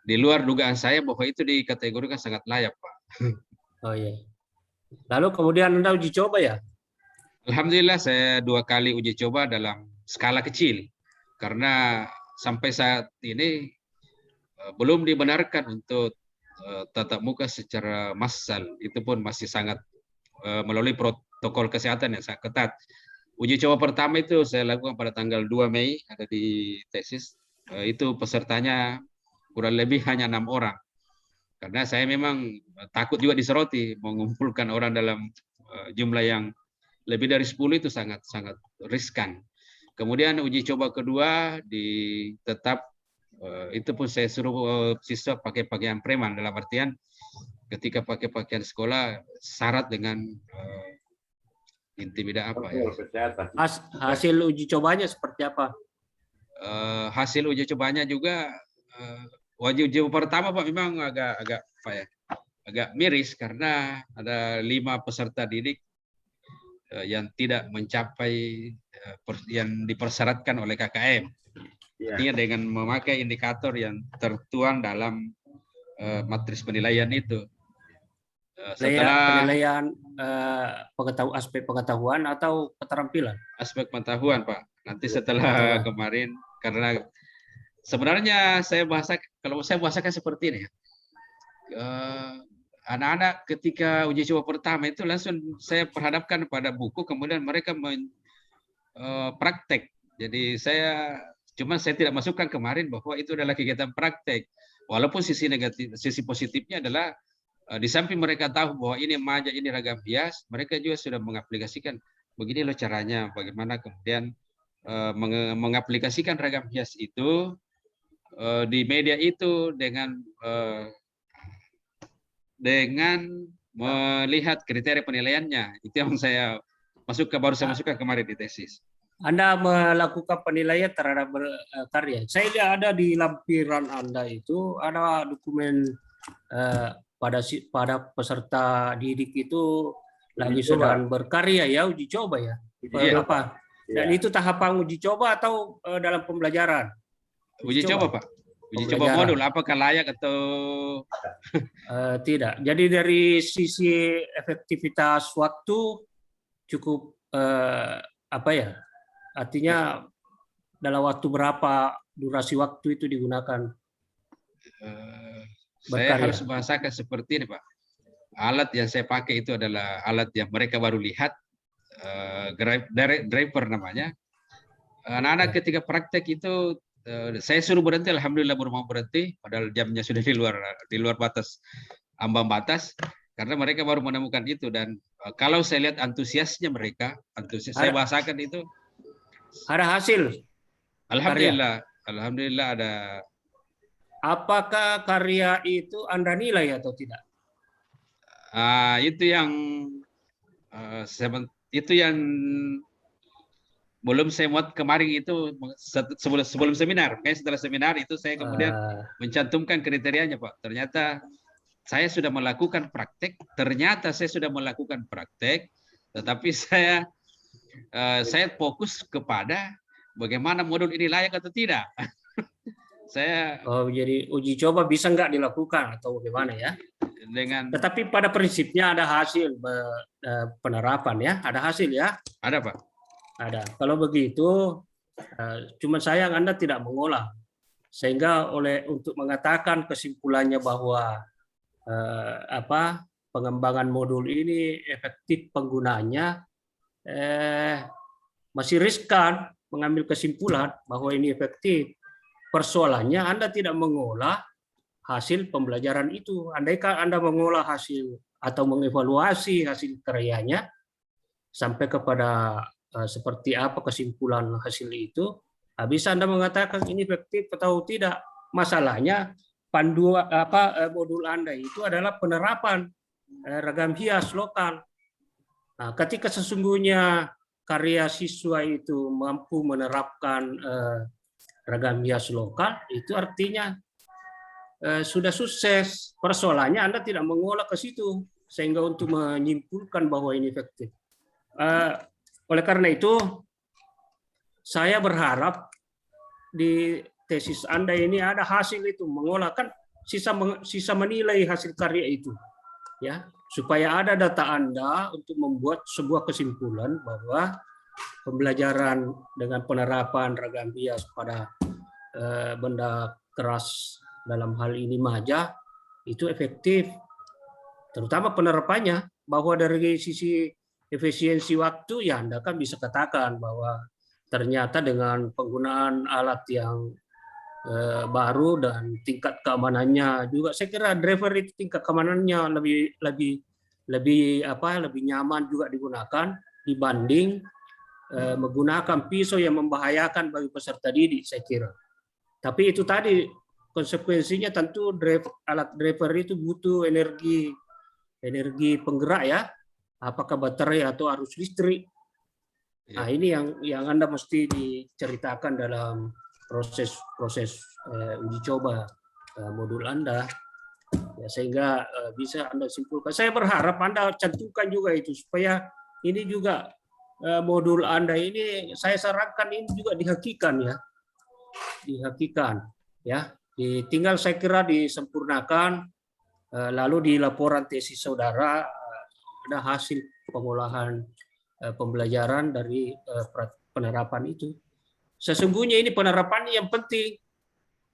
di luar dugaan saya bahwa itu dikategorikan sangat layak, Pak. Oh iya. Lalu kemudian Anda uji coba ya? Alhamdulillah saya 2 kali uji coba dalam skala kecil karena sampai saat ini belum dibenarkan untuk tatap muka secara massal. Itu pun masih sangat melalui protokol kesehatan yang sangat ketat. Uji coba pertama itu saya lakukan pada tanggal 2 Mei ada di tesis. Itu pesertanya kurang lebih hanya 6 orang. Karena saya memang takut juga diseroti, mengumpulkan orang dalam jumlah yang lebih dari 10 itu sangat riskan. Kemudian uji coba kedua tetap itu pun saya suruh siswa pakai pakaian preman, dalam artian ketika pakai pakaian sekolah syarat dengan intimidasi apa ya? Kesehatan. Hasil uji cobanya seperti apa? Hasil uji cobanya juga uji coba pertama Pak memang agak apa ya? Agak miris karena ada 5 peserta didik yang tidak mencapai yang dipersyaratkan oleh KKM. Artinya dengan memakai indikator yang tertuang dalam matris penilaian itu. Setelah penilaian aspek pengetahuan atau keterampilan? Aspek pengetahuan, Pak. Nanti setelah kemarin, karena sebenarnya kalau saya bahasakan seperti ini ya. Anak-anak ketika uji coba pertama itu langsung saya perhadapkan pada buku, kemudian mereka praktek. Jadi saya tidak masukkan kemarin bahwa itu adalah kegiatan praktek. Walaupun sisi positifnya adalah di samping mereka tahu bahwa ini maja, ini ragam hias, mereka juga sudah mengaplikasikan begini loh caranya, bagaimana kemudian mengaplikasikan ragam hias itu di media itu dengan melihat kriteria penilaiannya. Itu yang saya baru saya masukkan kemarin di tesis. Anda melakukan penilaian terhadap karya. Saya lihat ada di lampiran Anda itu ada dokumen pada peserta didik itu lagi sedang berkarya ya, uji coba ya. Iya. Apa? Dan itu tahapan uji coba atau dalam pembelajaran? Uji coba Pak. Uji coba modul, apakah layak atau tidak. Jadi dari sisi efektivitas waktu cukup artinya dalam waktu berapa durasi waktu itu digunakan? Saya harus bahasakan seperti ini Pak. Alat yang saya pakai itu adalah alat yang mereka baru lihat, driver namanya. Anak-anak ketika praktek itu saya suruh berhenti, alhamdulillah baru mau berhenti, padahal jamnya sudah di luar batas, ambang batas, karena mereka baru menemukan itu. Dan kalau saya lihat antusiasnya mereka, saya bahasakan itu. Ada hasil. Alhamdulillah, alhamdulillah ada. Apakah karya itu Anda nilai atau tidak? Itu yang belum saya muat kemarin itu sebelum seminar. Kayak setelah seminar itu saya kemudian mencantumkan kriterianya Pak. Ternyata saya sudah melakukan praktek. Tetapi saya fokus kepada bagaimana modul ini layak atau tidak. Jadi uji coba bisa nggak dilakukan atau bagaimana ya? Tetapi pada prinsipnya ada hasil penerapan ya, ada hasil ya? Ada Pak. Ada. Kalau begitu, cuma sayang Anda tidak mengolah, sehingga untuk mengatakan kesimpulannya bahwa pengembangan modul ini efektif penggunanya, masih riskan mengambil kesimpulan bahwa ini efektif. Persoalannya Anda tidak mengolah hasil pembelajaran itu. Andaikan Anda mengolah hasil atau mengevaluasi hasil karyanya sampai kepada seperti apa kesimpulan hasil itu, bisa Anda mengatakan ini efektif atau tidak. Masalahnya modul Anda itu adalah penerapan ragam hias lokal. Nah, ketika sesungguhnya karya siswa itu mampu menerapkan ragam hias lokal, itu artinya sudah sukses. Persoalannya Anda tidak mengolah ke situ sehingga untuk menyimpulkan bahwa ini efektif. Oleh karena itu, saya berharap di tesis Anda ini ada hasil itu, mengolah. Kan sisa menilai hasil karya itu, ya, supaya ada data Anda untuk membuat sebuah kesimpulan bahwa pembelajaran dengan penerapan ragam bias pada benda keras dalam hal ini maja itu efektif, terutama penerapannya, bahwa dari sisi efisiensi waktu ya Anda kan bisa katakan bahwa ternyata dengan penggunaan alat yang baru dan tingkat keamanannya juga, saya kira driver itu tingkat keamanannya lebih nyaman juga digunakan dibanding menggunakan pisau yang membahayakan bagi peserta didik, saya kira. Tapi itu tadi konsekuensinya tentu alat driver itu butuh energi penggerak, ya, apakah baterai atau arus listrik. Nah, ini yang Anda mesti diceritakan dalam proses uji coba modul Anda, ya, sehingga bisa Anda simpulkan. Saya berharap Anda cantumkan juga itu, supaya ini juga modul Anda ini, saya sarankan ini juga dihakikan, ya, tinggal saya kira disempurnakan, lalu di laporan tesis saudara ada hasil pengolahan pembelajaran dari penerapan itu. Sesungguhnya ini penerapannya yang penting.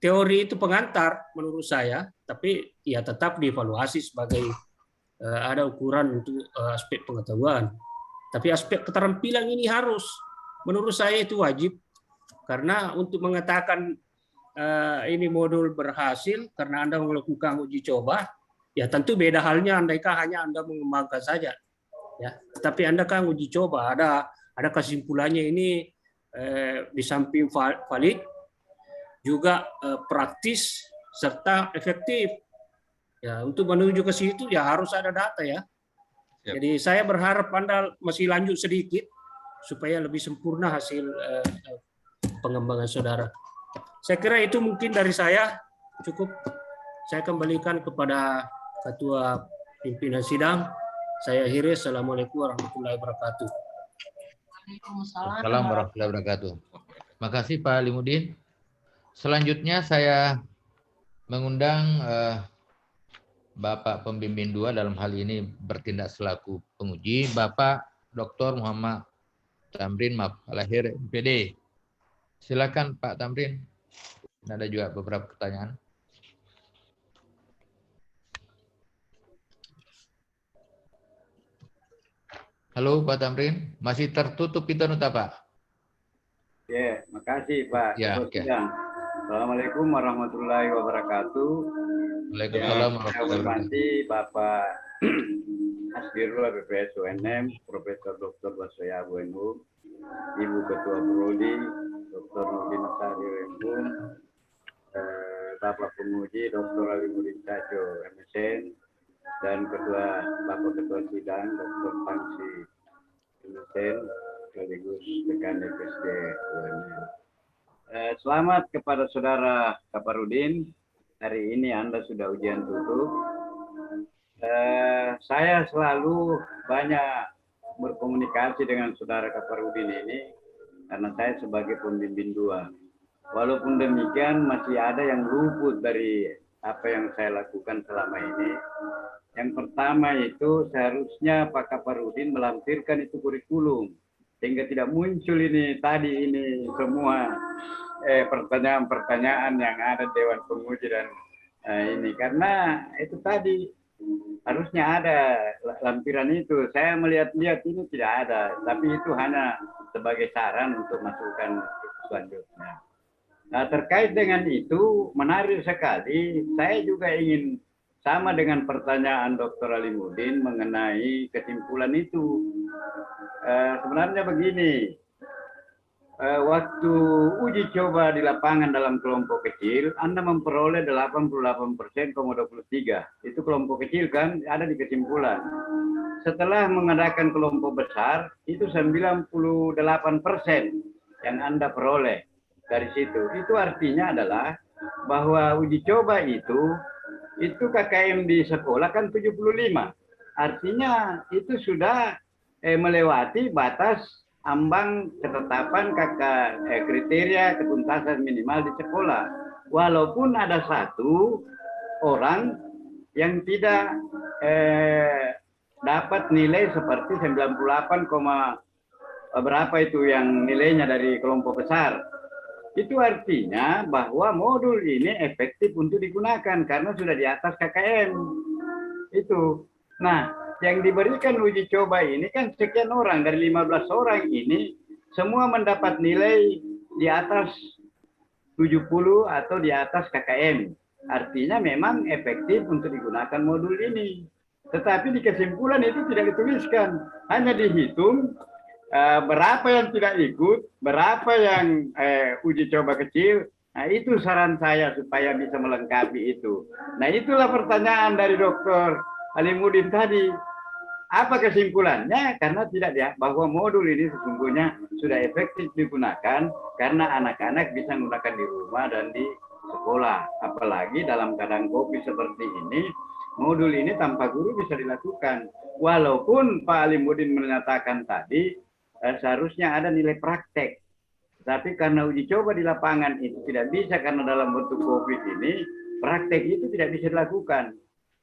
Teori itu pengantar menurut saya, tapi ya tetap dievaluasi sebagai ada ukuran untuk aspek pengetahuan. Tapi aspek keterampilan ini harus, menurut saya itu wajib, karena untuk mengatakan ini modul berhasil karena Anda melakukan uji coba, ya tentu beda halnya andaikan hanya Anda mengembangkan saja, ya. Tapi Anda kan uji coba, ada kesimpulannya ini di samping valid juga praktis serta efektif. Ya, untuk menuju ke situ ya harus ada data, ya. Jadi saya berharap Anda masih lanjut sedikit supaya lebih sempurna hasil pengembangan saudara. Saya kira itu mungkin dari saya cukup. Saya kembalikan kepada Ketua Pimpinan Sidang. Saya akhiri. Assalamualaikum warahmatullahi wabarakatuh. Waalaikumsalam warahmatullahi wabarakatuh. Makasih Pak Alimuddin. Selanjutnya saya mengundang Bapak Pembimbing 2 dalam hal ini bertindak selaku penguji, Bapak Dr. Muhammad Tamrin Mafalahir, MPD. Silakan Pak Tamrin. Ada juga beberapa pertanyaan. Halo Pak Tamrin, masih tertutup internet Pak? Ya, makasih Pak. Ya, oke. Assalamualaikum warahmatullahi wabarakatuh. Waalaikumsalam warahmatullahi wabarakatuh. Bapak Asbirullah BPS UNM, Profesor Dr. Basoya UNU, Ibu Ketua Prodi, Dr. Nurdin Sari Rembung, Bapak Penguji Dr. Alimuddin Caco MSN, dan Bapak Ketua Sidang Dr. Fangsi MSN, sekaligus dekan FSD UNM. Selamat kepada Saudara Kaparudin. Hari ini Anda sudah ujian tutup. Saya selalu banyak berkomunikasi dengan Saudara Kaparudin ini karena saya sebagai pembimbing 2. Walaupun demikian masih ada yang luput dari apa yang saya lakukan selama ini. Yang pertama itu seharusnya Pak Kaparudin melampirkan itu kurikulum, sehingga tidak muncul ini semua pertanyaan-pertanyaan yang ada Dewan Penguji dan ini, karena itu tadi harusnya ada lampiran itu. Saya melihat-lihat ini tidak ada, tapi itu hanya sebagai saran untuk masukan selanjutnya. Nah, terkait dengan itu menarik sekali. Saya juga ingin sama dengan pertanyaan Dr. Alimuddin mengenai kesimpulan itu. Sebenarnya begini, waktu uji coba di lapangan dalam kelompok kecil, Anda memperoleh 88,23%. Itu kelompok kecil kan, ada di kesimpulan. Setelah mengadakan kelompok besar, itu 98% yang Anda peroleh dari situ. Itu artinya adalah bahwa uji coba itu KKM di sekolah kan 75. Artinya itu sudah melewati batas ambang ketetapan kriteria ketuntasan minimal di sekolah. Walaupun ada satu orang yang tidak dapat nilai seperti 98, berapa itu yang nilainya dari kelompok besar. Itu artinya bahwa modul ini efektif untuk digunakan karena sudah di atas KKM. Itu. Nah, yang diberikan uji coba ini kan sekian orang, dari 15 orang ini semua mendapat nilai di atas 70 atau di atas KKM. Artinya memang efektif untuk digunakan modul ini. Tetapi di kesimpulan itu tidak dituliskan, hanya dihitung berapa yang tidak ikut, berapa yang uji coba kecil. Nah, itu saran saya supaya bisa melengkapi itu. Nah, itulah pertanyaan dari Dr. Alimuddin tadi. Apa kesimpulannya? Karena tidak bahwa modul ini sesungguhnya sudah efektif digunakan karena anak-anak bisa menggunakan di rumah dan di sekolah. Apalagi dalam keadaan COVID seperti ini, modul ini tanpa guru bisa dilakukan. Walaupun Pak Alimuddin menyatakan tadi, seharusnya ada nilai praktek. Tapi karena uji coba di lapangan itu tidak bisa karena dalam bentuk COVID ini, praktek itu tidak bisa dilakukan.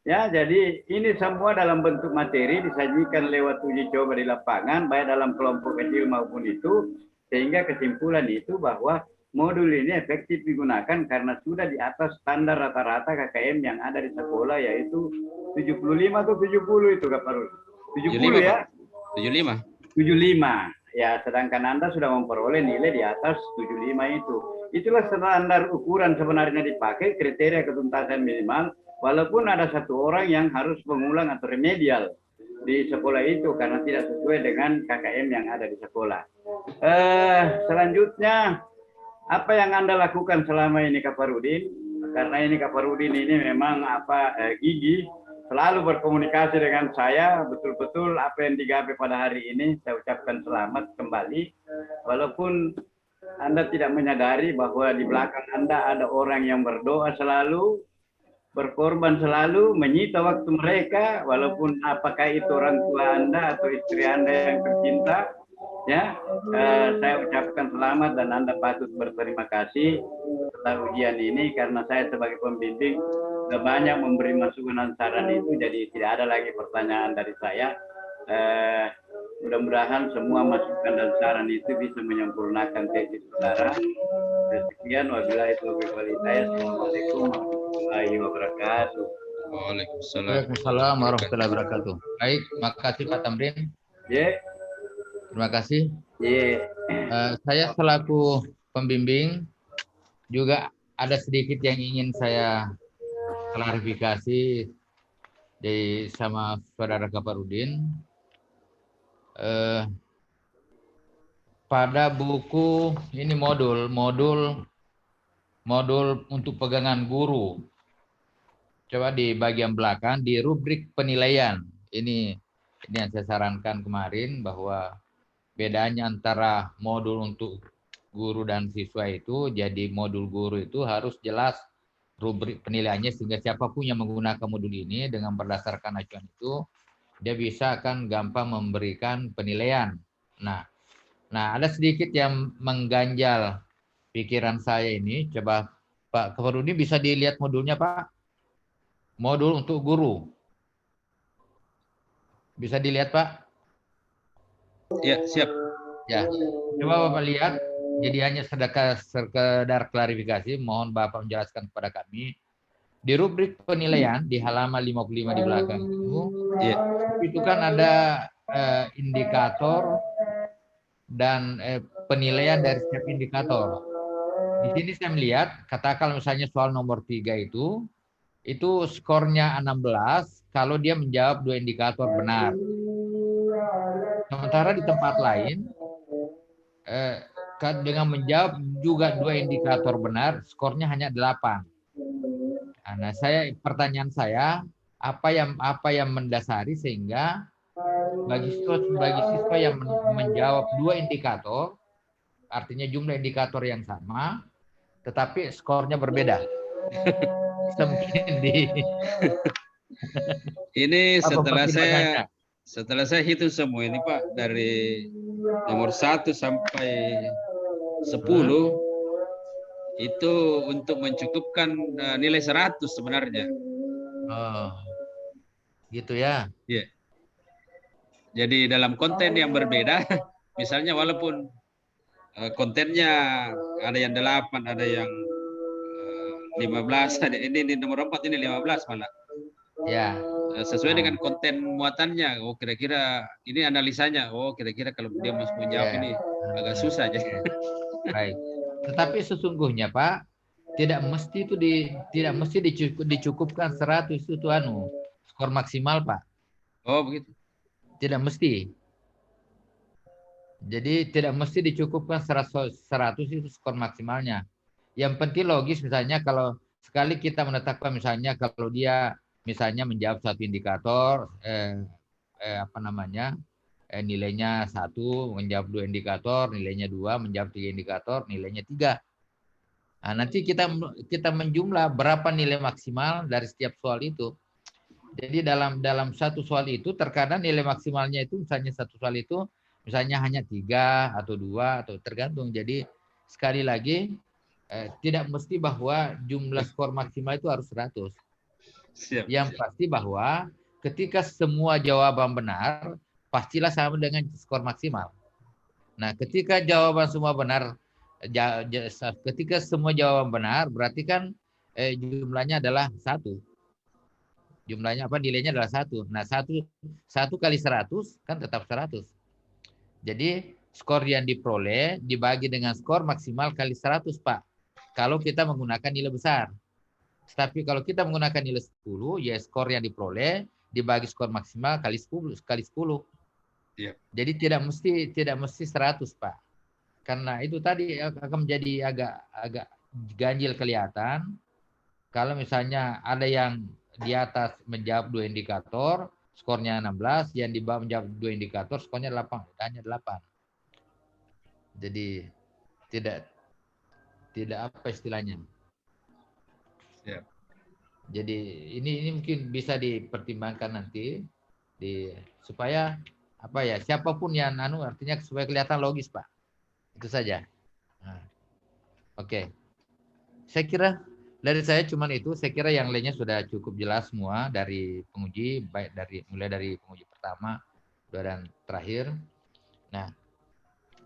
Ya, jadi ini semua dalam bentuk materi disajikan lewat uji coba di lapangan, baik dalam kelompok kecil maupun itu, sehingga kesimpulan itu bahwa modul ini efektif digunakan karena sudah di atas standar rata-rata KKM yang ada di sekolah, yaitu 75 atau 70 itu Kak Parul. 70 ya? 75. 75. Ya, sedangkan Anda sudah memperoleh nilai di atas 75 itu. Itulah standar ukuran sebenarnya dipakai, kriteria ketuntasan minimal, walaupun ada satu orang yang harus mengulang atau remedial di sekolah itu karena tidak sesuai dengan KKM yang ada di sekolah. Selanjutnya, apa yang Anda lakukan selama ini Kak Parudin? Karena ini Kak Parudin ini memang gigih, selalu berkomunikasi dengan saya, betul-betul apa yang digapai pada hari ini, saya ucapkan selamat kembali. Walaupun Anda tidak menyadari bahwa di belakang Anda ada orang yang berdoa selalu, berkorban selalu, menyita waktu mereka, walaupun apakah itu orang tua Anda atau istri Anda yang tercinta, ya, saya ucapkan selamat dan Anda patut berterima kasih setelah ujian ini karena saya sebagai pembimbing banyak memberi masukan dan saran itu, jadi tidak ada lagi pertanyaan dari saya. Mudah-mudahan semua masukan dan saran itu bisa menyempurnakan tesis saudara. Sekian, wabillahi taufiq wal hidayah. Assalamualaikum warahmatullahi wabarakatuh. Waalaikumsalam warahmatullahi wabarakatuh. Baik, makasih Pak Tamrin. Terima kasih. Saya selaku pembimbing juga ada sedikit yang ingin saya klarifikasi sama saudara Kaparudin. Pada buku ini modul untuk pegangan guru. Coba di bagian belakang di rubrik penilaian. Ini yang saya sarankan kemarin bahwa bedanya antara modul untuk guru dan siswa itu, jadi modul guru itu harus jelas rubrik penilaiannya sehingga siapapun yang menggunakan modul ini dengan berdasarkan acuan itu dia bisa akan gampang memberikan penilaian. Nah ada sedikit yang mengganjal pikiran saya ini. Coba Pak Kafarudin bisa dilihat modulnya Pak. Modul untuk guru. Bisa dilihat Pak? Ya, siap. Ya, coba Bapak lihat. Jadi hanya sekedar klarifikasi, mohon Bapak menjelaskan kepada kami. Di rubrik penilaian di halaman 55 di belakang itu kan ada indikator dan penilaian dari setiap indikator. Di sini saya melihat, katakan misalnya soal nomor 3 itu skornya 16 kalau dia menjawab 2 indikator benar. Sementara di tempat lain dengan menjawab juga 2 indikator benar, skornya hanya 8. Nah, pertanyaan saya, apa yang mendasari sehingga bagi siswa yang menjawab 2 indikator, artinya jumlah indikator yang sama, tetapi skornya berbeda. Ini setelah saya hitung semua ini Pak, dari nomor 1 sampai 10 itu untuk mencukupkan nilai 100 sebenarnya. Oh, gitu ya. Iya. Jadi dalam konten yang berbeda, misalnya walaupun kontennya ada yang 8, ada yang 15, ini nomor 4, ini 15 malah. Ya. Sesuai dengan konten muatannya. Oh, kira-kira ini analisanya. Oh, kira-kira kalau dia masuk menjawab Ya. ini agak susah aja. Baik. Tetapi sesungguhnya Pak, tidak mesti itu dicukupkan 100 itu skor maksimal Pak. Oh, begitu. Tidak mesti. Jadi tidak mesti dicukupkan 100 itu skor maksimalnya. Yang penting logis, misalnya kalau sekali kita menetapkan misalnya kalau dia misalnya menjawab satu indikator nilainya 1, menjawab 2 indikator nilainya 2, menjawab 3 indikator nilainya 3. Nah, nanti kita menjumlah berapa nilai maksimal dari setiap soal itu. Jadi dalam satu soal itu terkadang nilai maksimalnya itu misalnya satu soal itu misalnya hanya 3 atau 2 atau tergantung. Jadi sekali lagi tidak mesti bahwa jumlah skor maksimal itu harus 100. Siap. Yang pasti bahwa ketika semua jawaban benar, pastilah sama dengan skor maksimal. Nah, ketika jawaban semua benar, ketika semua jawaban benar, berarti kan jumlahnya adalah 1. Jumlahnya nilainya adalah 1. Nah, 1 kali 100 kan tetap 100. Jadi skor yang diperoleh dibagi dengan skor maksimal kali 100, Pak. Kalau kita menggunakan nilai besar. Tapi kalau kita menggunakan nilai 10, ya skor yang diperoleh dibagi skor maksimal kali 10 kali 10. Iya. Jadi tidak mesti 100, Pak. Karena itu tadi akan menjadi agak ganjil kelihatan. Kalau misalnya ada yang di atas menjawab 2 indikator, skornya 16, yang di bawah menjawab 2 indikator, skornya 8, hanya 8. Jadi tidak apa istilahnya. Ya. Jadi ini mungkin bisa dipertimbangkan nanti supaya siapapun yang artinya supaya kelihatan logis, Pak. Itu saja. Nah, oke. Saya kira dari saya cuman itu. Saya kira yang lainnya sudah cukup jelas semua dari penguji, baik mulai dari penguji pertama, kedua, dan terakhir. Nah,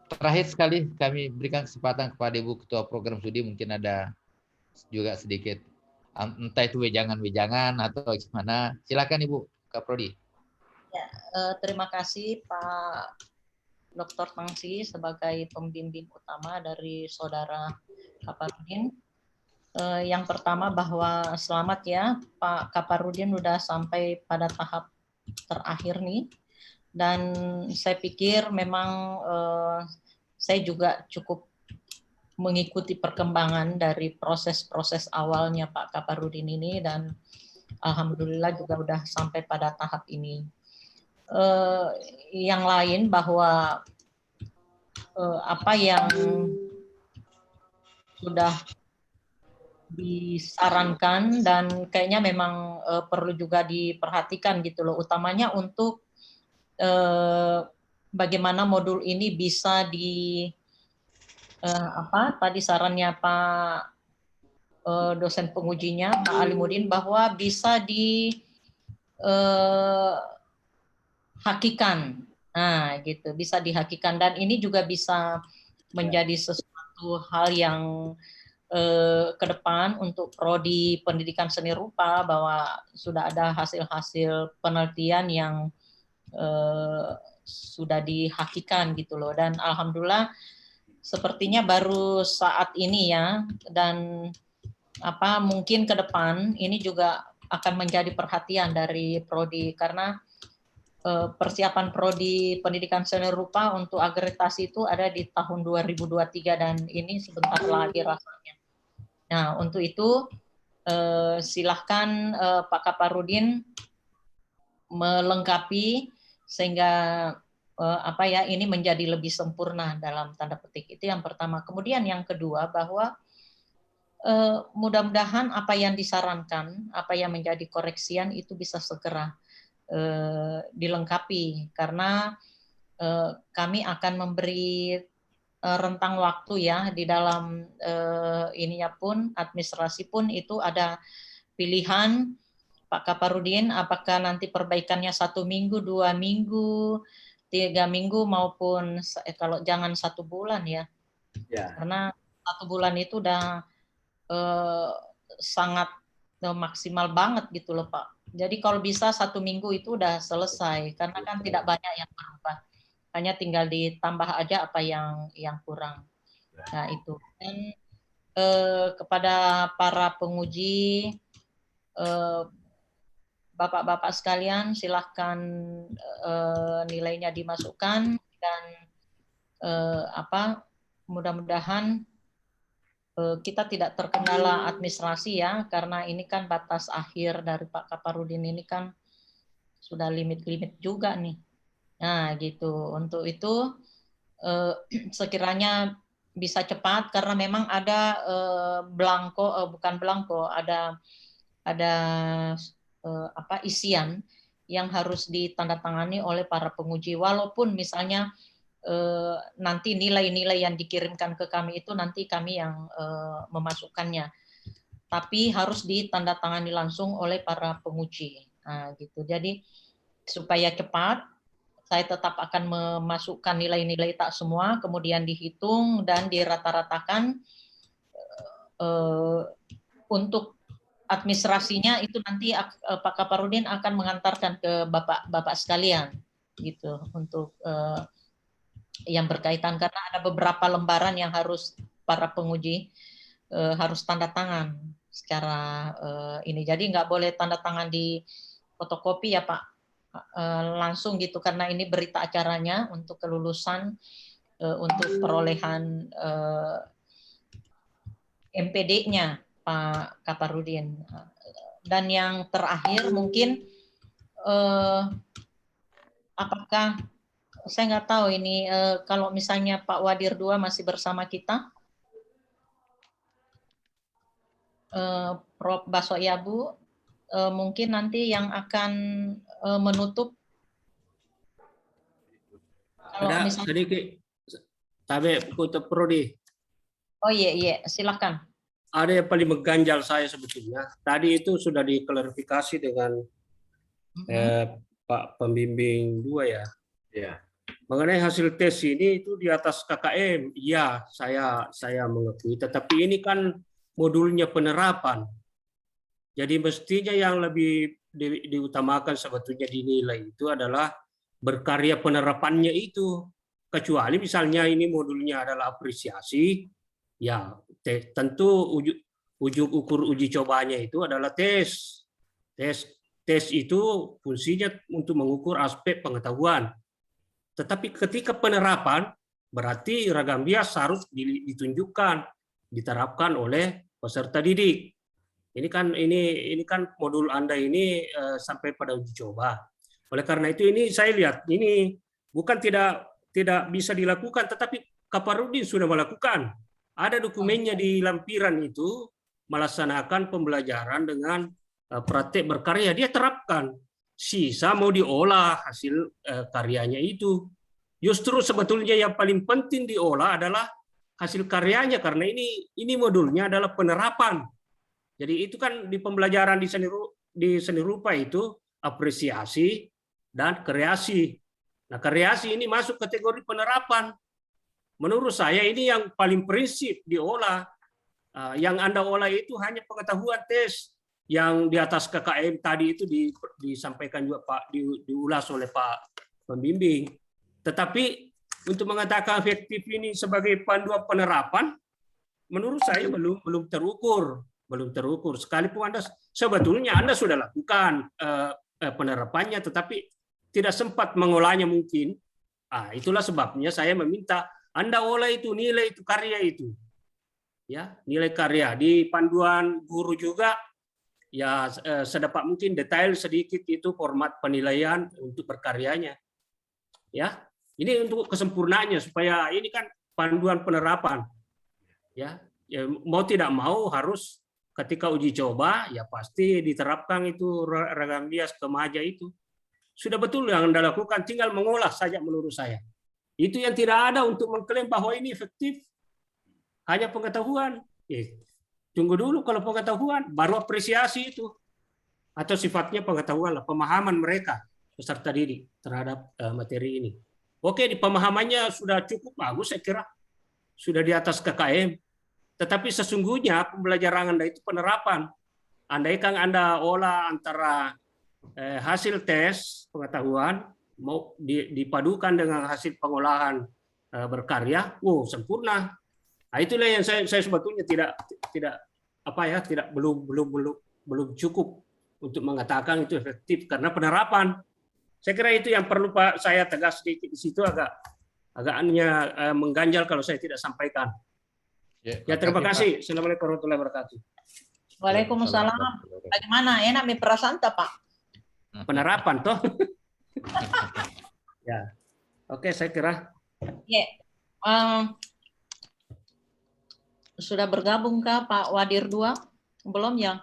terakhir sekali kami berikan kesempatan kepada Ibu Ketua Program Studi, mungkin ada juga sedikit entah itu wejangan atau gimana. Silakan Ibu Kaprodi. Ya, terima kasih Pak Dr. Tangsi sebagai pembimbing utama dari Saudara Kaparudin. Yang pertama bahwa selamat ya Pak Kaparudin sudah sampai pada tahap terakhir nih. Dan saya pikir memang saya juga cukup mengikuti perkembangan dari proses-proses awalnya Pak Kaparudin ini, dan alhamdulillah juga sudah sampai pada tahap ini. Yang lain bahwa apa yang sudah disarankan dan kayaknya memang perlu juga diperhatikan gitu loh, utamanya untuk bagaimana modul ini bisa tadi sarannya Pak dosen pengujinya Pak Alimuddin, bahwa bisa dihakikan. Nah, gitu, bisa dihakikan, dan ini juga bisa menjadi sesuatu hal yang ke depan untuk prodi pendidikan seni rupa, bahwa sudah ada hasil-hasil penelitian yang sudah dihakikan gitu loh, dan alhamdulillah sepertinya baru saat ini ya, dan mungkin ke depan ini juga akan menjadi perhatian dari prodi, karena persiapan prodi pendidikan seni rupa untuk akreditasi itu ada di tahun 2023, dan ini sebentar lagi rasanya. Nah, untuk itu silahkan Pak Kaparudin melengkapi sehingga ini menjadi lebih sempurna dalam tanda petik. Itu yang pertama. Kemudian yang kedua, bahwa mudah-mudahan apa yang disarankan, apa yang menjadi koreksian itu bisa segera dilengkapi, karena kami akan memberi rentang waktu ya di dalam ininya pun, administrasi pun itu ada pilihan Pak Kaparudin, apakah nanti perbaikannya 1 minggu, 2 minggu, 3 minggu maupun kalau jangan 1 bulan ya? Ya. Karena 1 bulan itu udah sangat maksimal banget gitu loh Pak. Jadi kalau bisa 1 minggu itu udah selesai, karena kan tidak banyak yang berubah, hanya tinggal ditambah aja apa yang kurang. Nah itu. Dan kepada para penguji, Bapak-bapak sekalian, silahkan nilainya dimasukkan dan mudah-mudahan kita tidak terkendala administrasi ya, karena ini kan batas akhir dari Pak Kaparudin ini kan sudah limit-limit juga nih. Nah gitu, untuk itu sekiranya bisa cepat karena memang ada ada isian yang harus ditandatangani oleh para penguji, walaupun misalnya nanti nilai-nilai yang dikirimkan ke kami itu nanti kami yang memasukkannya, tapi harus ditandatangani langsung oleh para penguji. Nah, gitu. Jadi supaya cepat, saya tetap akan memasukkan nilai-nilai tak semua, kemudian dihitung dan dirata-ratakan. Untuk administrasinya itu nanti Pak Kaparudin akan mengantarkan ke bapak-bapak sekalian, gitu, untuk yang berkaitan, karena ada beberapa lembaran yang harus para penguji harus tanda tangan secara ini. Jadi nggak boleh tanda tangan di fotokopi ya Pak, langsung gitu, karena ini berita acaranya untuk kelulusan untuk perolehan MPD-nya Pak Kaparudin. Dan yang terakhir mungkin apakah saya nggak tahu ini kalau misalnya Pak Wadir 2 masih bersama kita, Prof. Baso Yabu, mungkin nanti yang akan menutup. Kalau ada misalnya sedikit, tapi untuk Prodi. Oh iya, silakan. Ada yang paling mengganjal saya sebetulnya. Tadi itu sudah diklarifikasi dengan Pak Pembimbing 2 ya. Ya. Mengenai hasil tes ini itu di atas KKM, iya saya mengakui. Tetapi ini kan modulnya penerapan. Jadi mestinya yang lebih diutamakan sebetulnya dinilai itu adalah berkarya penerapannya itu. Kecuali misalnya ini modulnya adalah apresiasi, ya tentu ujung ukur uji cobanya itu adalah tes. Tes itu fungsinya untuk mengukur aspek pengetahuan. Tetapi ketika penerapan, berarti ragam bias harus ditunjukkan, diterapkan oleh peserta didik. Ini kan modul Anda ini sampai pada uji coba. Oleh karena itu ini saya lihat ini bukan tidak bisa dilakukan, tetapi Kaparudin sudah melakukan. Ada dokumennya di lampiran itu melaksanakan pembelajaran dengan praktek berkarya, dia terapkan. Sisa mau diolah hasil karyanya itu. Justru sebetulnya yang paling penting diolah adalah hasil karyanya, karena ini modulnya adalah penerapan. Jadi itu kan di pembelajaran di seni rupa itu apresiasi dan kreasi. Nah, kreasi ini masuk kategori penerapan. Menurut saya ini yang paling prinsip diolah. Yang Anda olah itu hanya pengetahuan tes. Yang di atas KKM tadi itu disampaikan juga Pak, diulas oleh Pak Pembimbing. Tetapi untuk mengatakan efektif ini sebagai panduan penerapan, menurut saya belum terukur. Sekalipun sebetulnya Anda sudah lakukan penerapannya, tetapi tidak sempat mengolahnya mungkin. Itulah sebabnya saya meminta Anda olah itu, nilai itu, karya itu. Ya, nilai karya di panduan guru juga. Ya, sedapat mungkin detail sedikit itu format penilaian untuk berkaryanya. Ya, ini untuk kesempurnaannya supaya ini kan panduan penerapan. Ya, mau tidak mau harus ketika uji coba ya pasti diterapkan itu ragam bias kemaja itu. Sudah betul yang Anda lakukan, tinggal mengolah saja menurut saya. Itu yang tidak ada untuk mengklaim bahwa ini efektif. Hanya pengetahuan. Tunggu dulu kalau pengetahuan, baru apresiasi itu. atau sifatnya pengetahuan lah, pemahaman mereka peserta didik terhadap materi ini. Oke, di pemahamannya sudah cukup bagus, saya kira sudah di atas KKM. Tetapi sesungguhnya pembelajaran Anda itu penerapan. Andaikan Anda olah antara hasil tes pengetahuan mau dipadukan dengan hasil pengolahan berkarya, sempurna. Nah, itulah yang saya sebetulnya belum cukup untuk mengatakan itu efektif karena penerapan. Saya kira itu yang perlu Pak saya tegas sedikit di situ, agaknya mengganjal kalau saya tidak sampaikan. Ya, terima kasih. Assalamualaikum warahmatullahi wabarakatuh. Waalaikumsalam. Bagaimana? Enak mi perasaan tak, Pak? Penerapan toh. Ya. Oke, saya kira. Ya. Sudah bergabung kah Pak Wadir 2? Belum ya?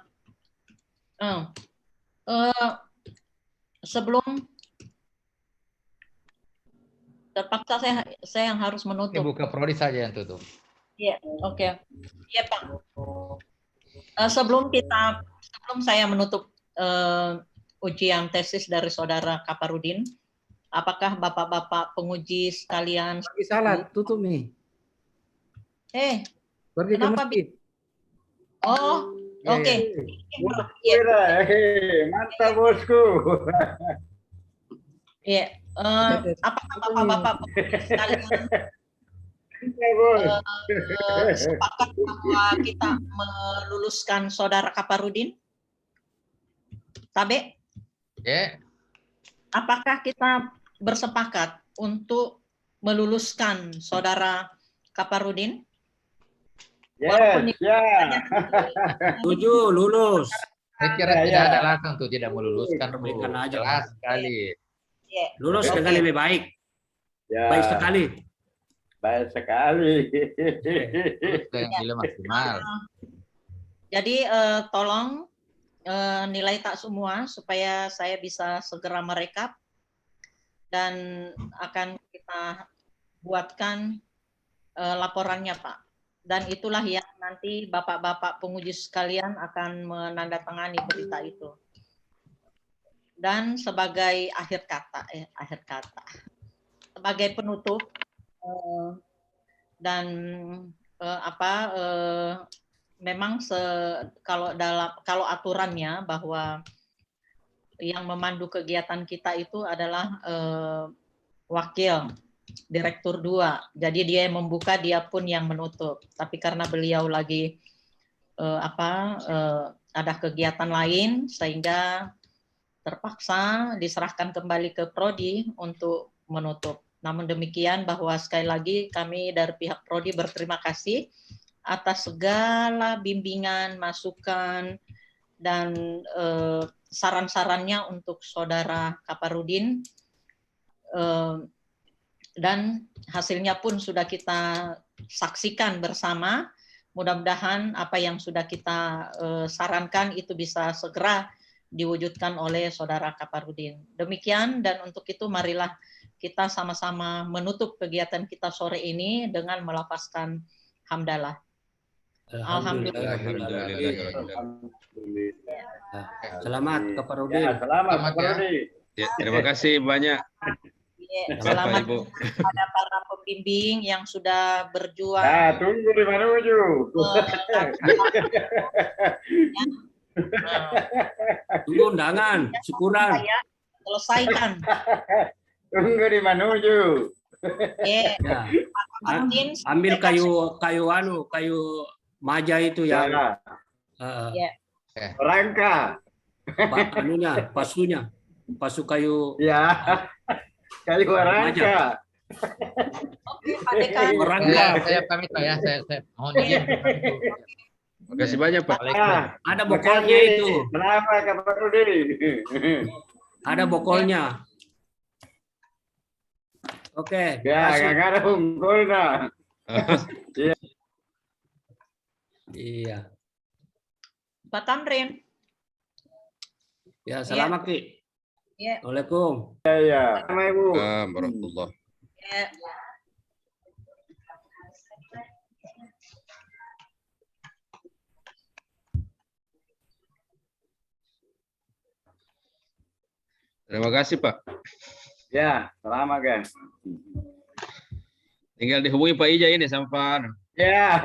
Sebelum terpaksa saya yang harus menutup. Buka prodi saja yang tutup. Iya, oke. Iya Pak. Sebelum saya menutup ujian tesis dari saudara Kaparudin, apakah bapak-bapak penguji sekalian? Salah, tutup nih. Pergi ke Kenapa? masjid. Oh, oke. Mantap bosku. Iya. Apakah bapak-bapak penguji sekalian sepakat bahwa kita meluluskan saudara Kaparudin? Tabe? Ya. Apakah kita bersepakat untuk meluluskan saudara Kaparudin? Yes, ya. Setuju, lulus. Saya kira tidak ada alasan untuk tidak meluluskan. Perbaikan aja. Jelas sekali. Lulus dengan lebih baik. Ya. Baik sekali. Baik sekali. Dengan nilai maksimal. Jadi tolong nilai tak semua supaya saya bisa segera merekap dan akan kita buatkan laporannya Pak. Dan itulah yang nanti bapak-bapak penguji sekalian akan menandatangani berita itu. Dan sebagai akhir kata, sebagai penutup dan memang kalau aturannya bahwa yang memandu kegiatan kita itu adalah wakil Direktur 2. Jadi dia yang membuka, dia pun yang menutup. Tapi karena beliau lagi ada kegiatan lain sehingga terpaksa diserahkan kembali ke prodi untuk menutup. Namun demikian bahwa sekali lagi kami dari pihak prodi berterima kasih atas segala bimbingan, masukan dan saran-sarannya untuk saudara Kaparudin. Dan hasilnya pun sudah kita saksikan bersama. Mudah-mudahan apa yang sudah kita sarankan itu bisa segera diwujudkan oleh saudara Kaparudin. Demikian, dan untuk itu marilah kita sama-sama menutup kegiatan kita sore ini dengan melafazkan hamdalah. Alhamdulillah. Selamat Kaparudin. Ya, selamat Kaparudin. Ya, terima kasih banyak. Selamat Ibu. kepada para pembimbing yang sudah berjuang. Nah, tunggu di menuju. Tunggu undangan, syukuran. Selesaikan. Tunggu di menuju. Ya. Ambil kayu maja itu yang Rangka. pasu kayu. Ya. Kayu rangka. Oke, Pak Dekan. Saya pamit Pak ya. Saya mohon izin. Terima kasih banyak Pak. Ada bokolnya itu. Selamat Kaparudin. Ada bokolnya. Oke. Ya, nggak ada unggulnya. Iya. Pak Tamrin. Ya, selamat Ki. Ya. Assalamualaikum. Ya, sama Ibu. Warahmatullah. Ya. Terima kasih Pak. Ya, selamat guys. Tinggal dihubungi Pak Ija ini sama Pak. Ya.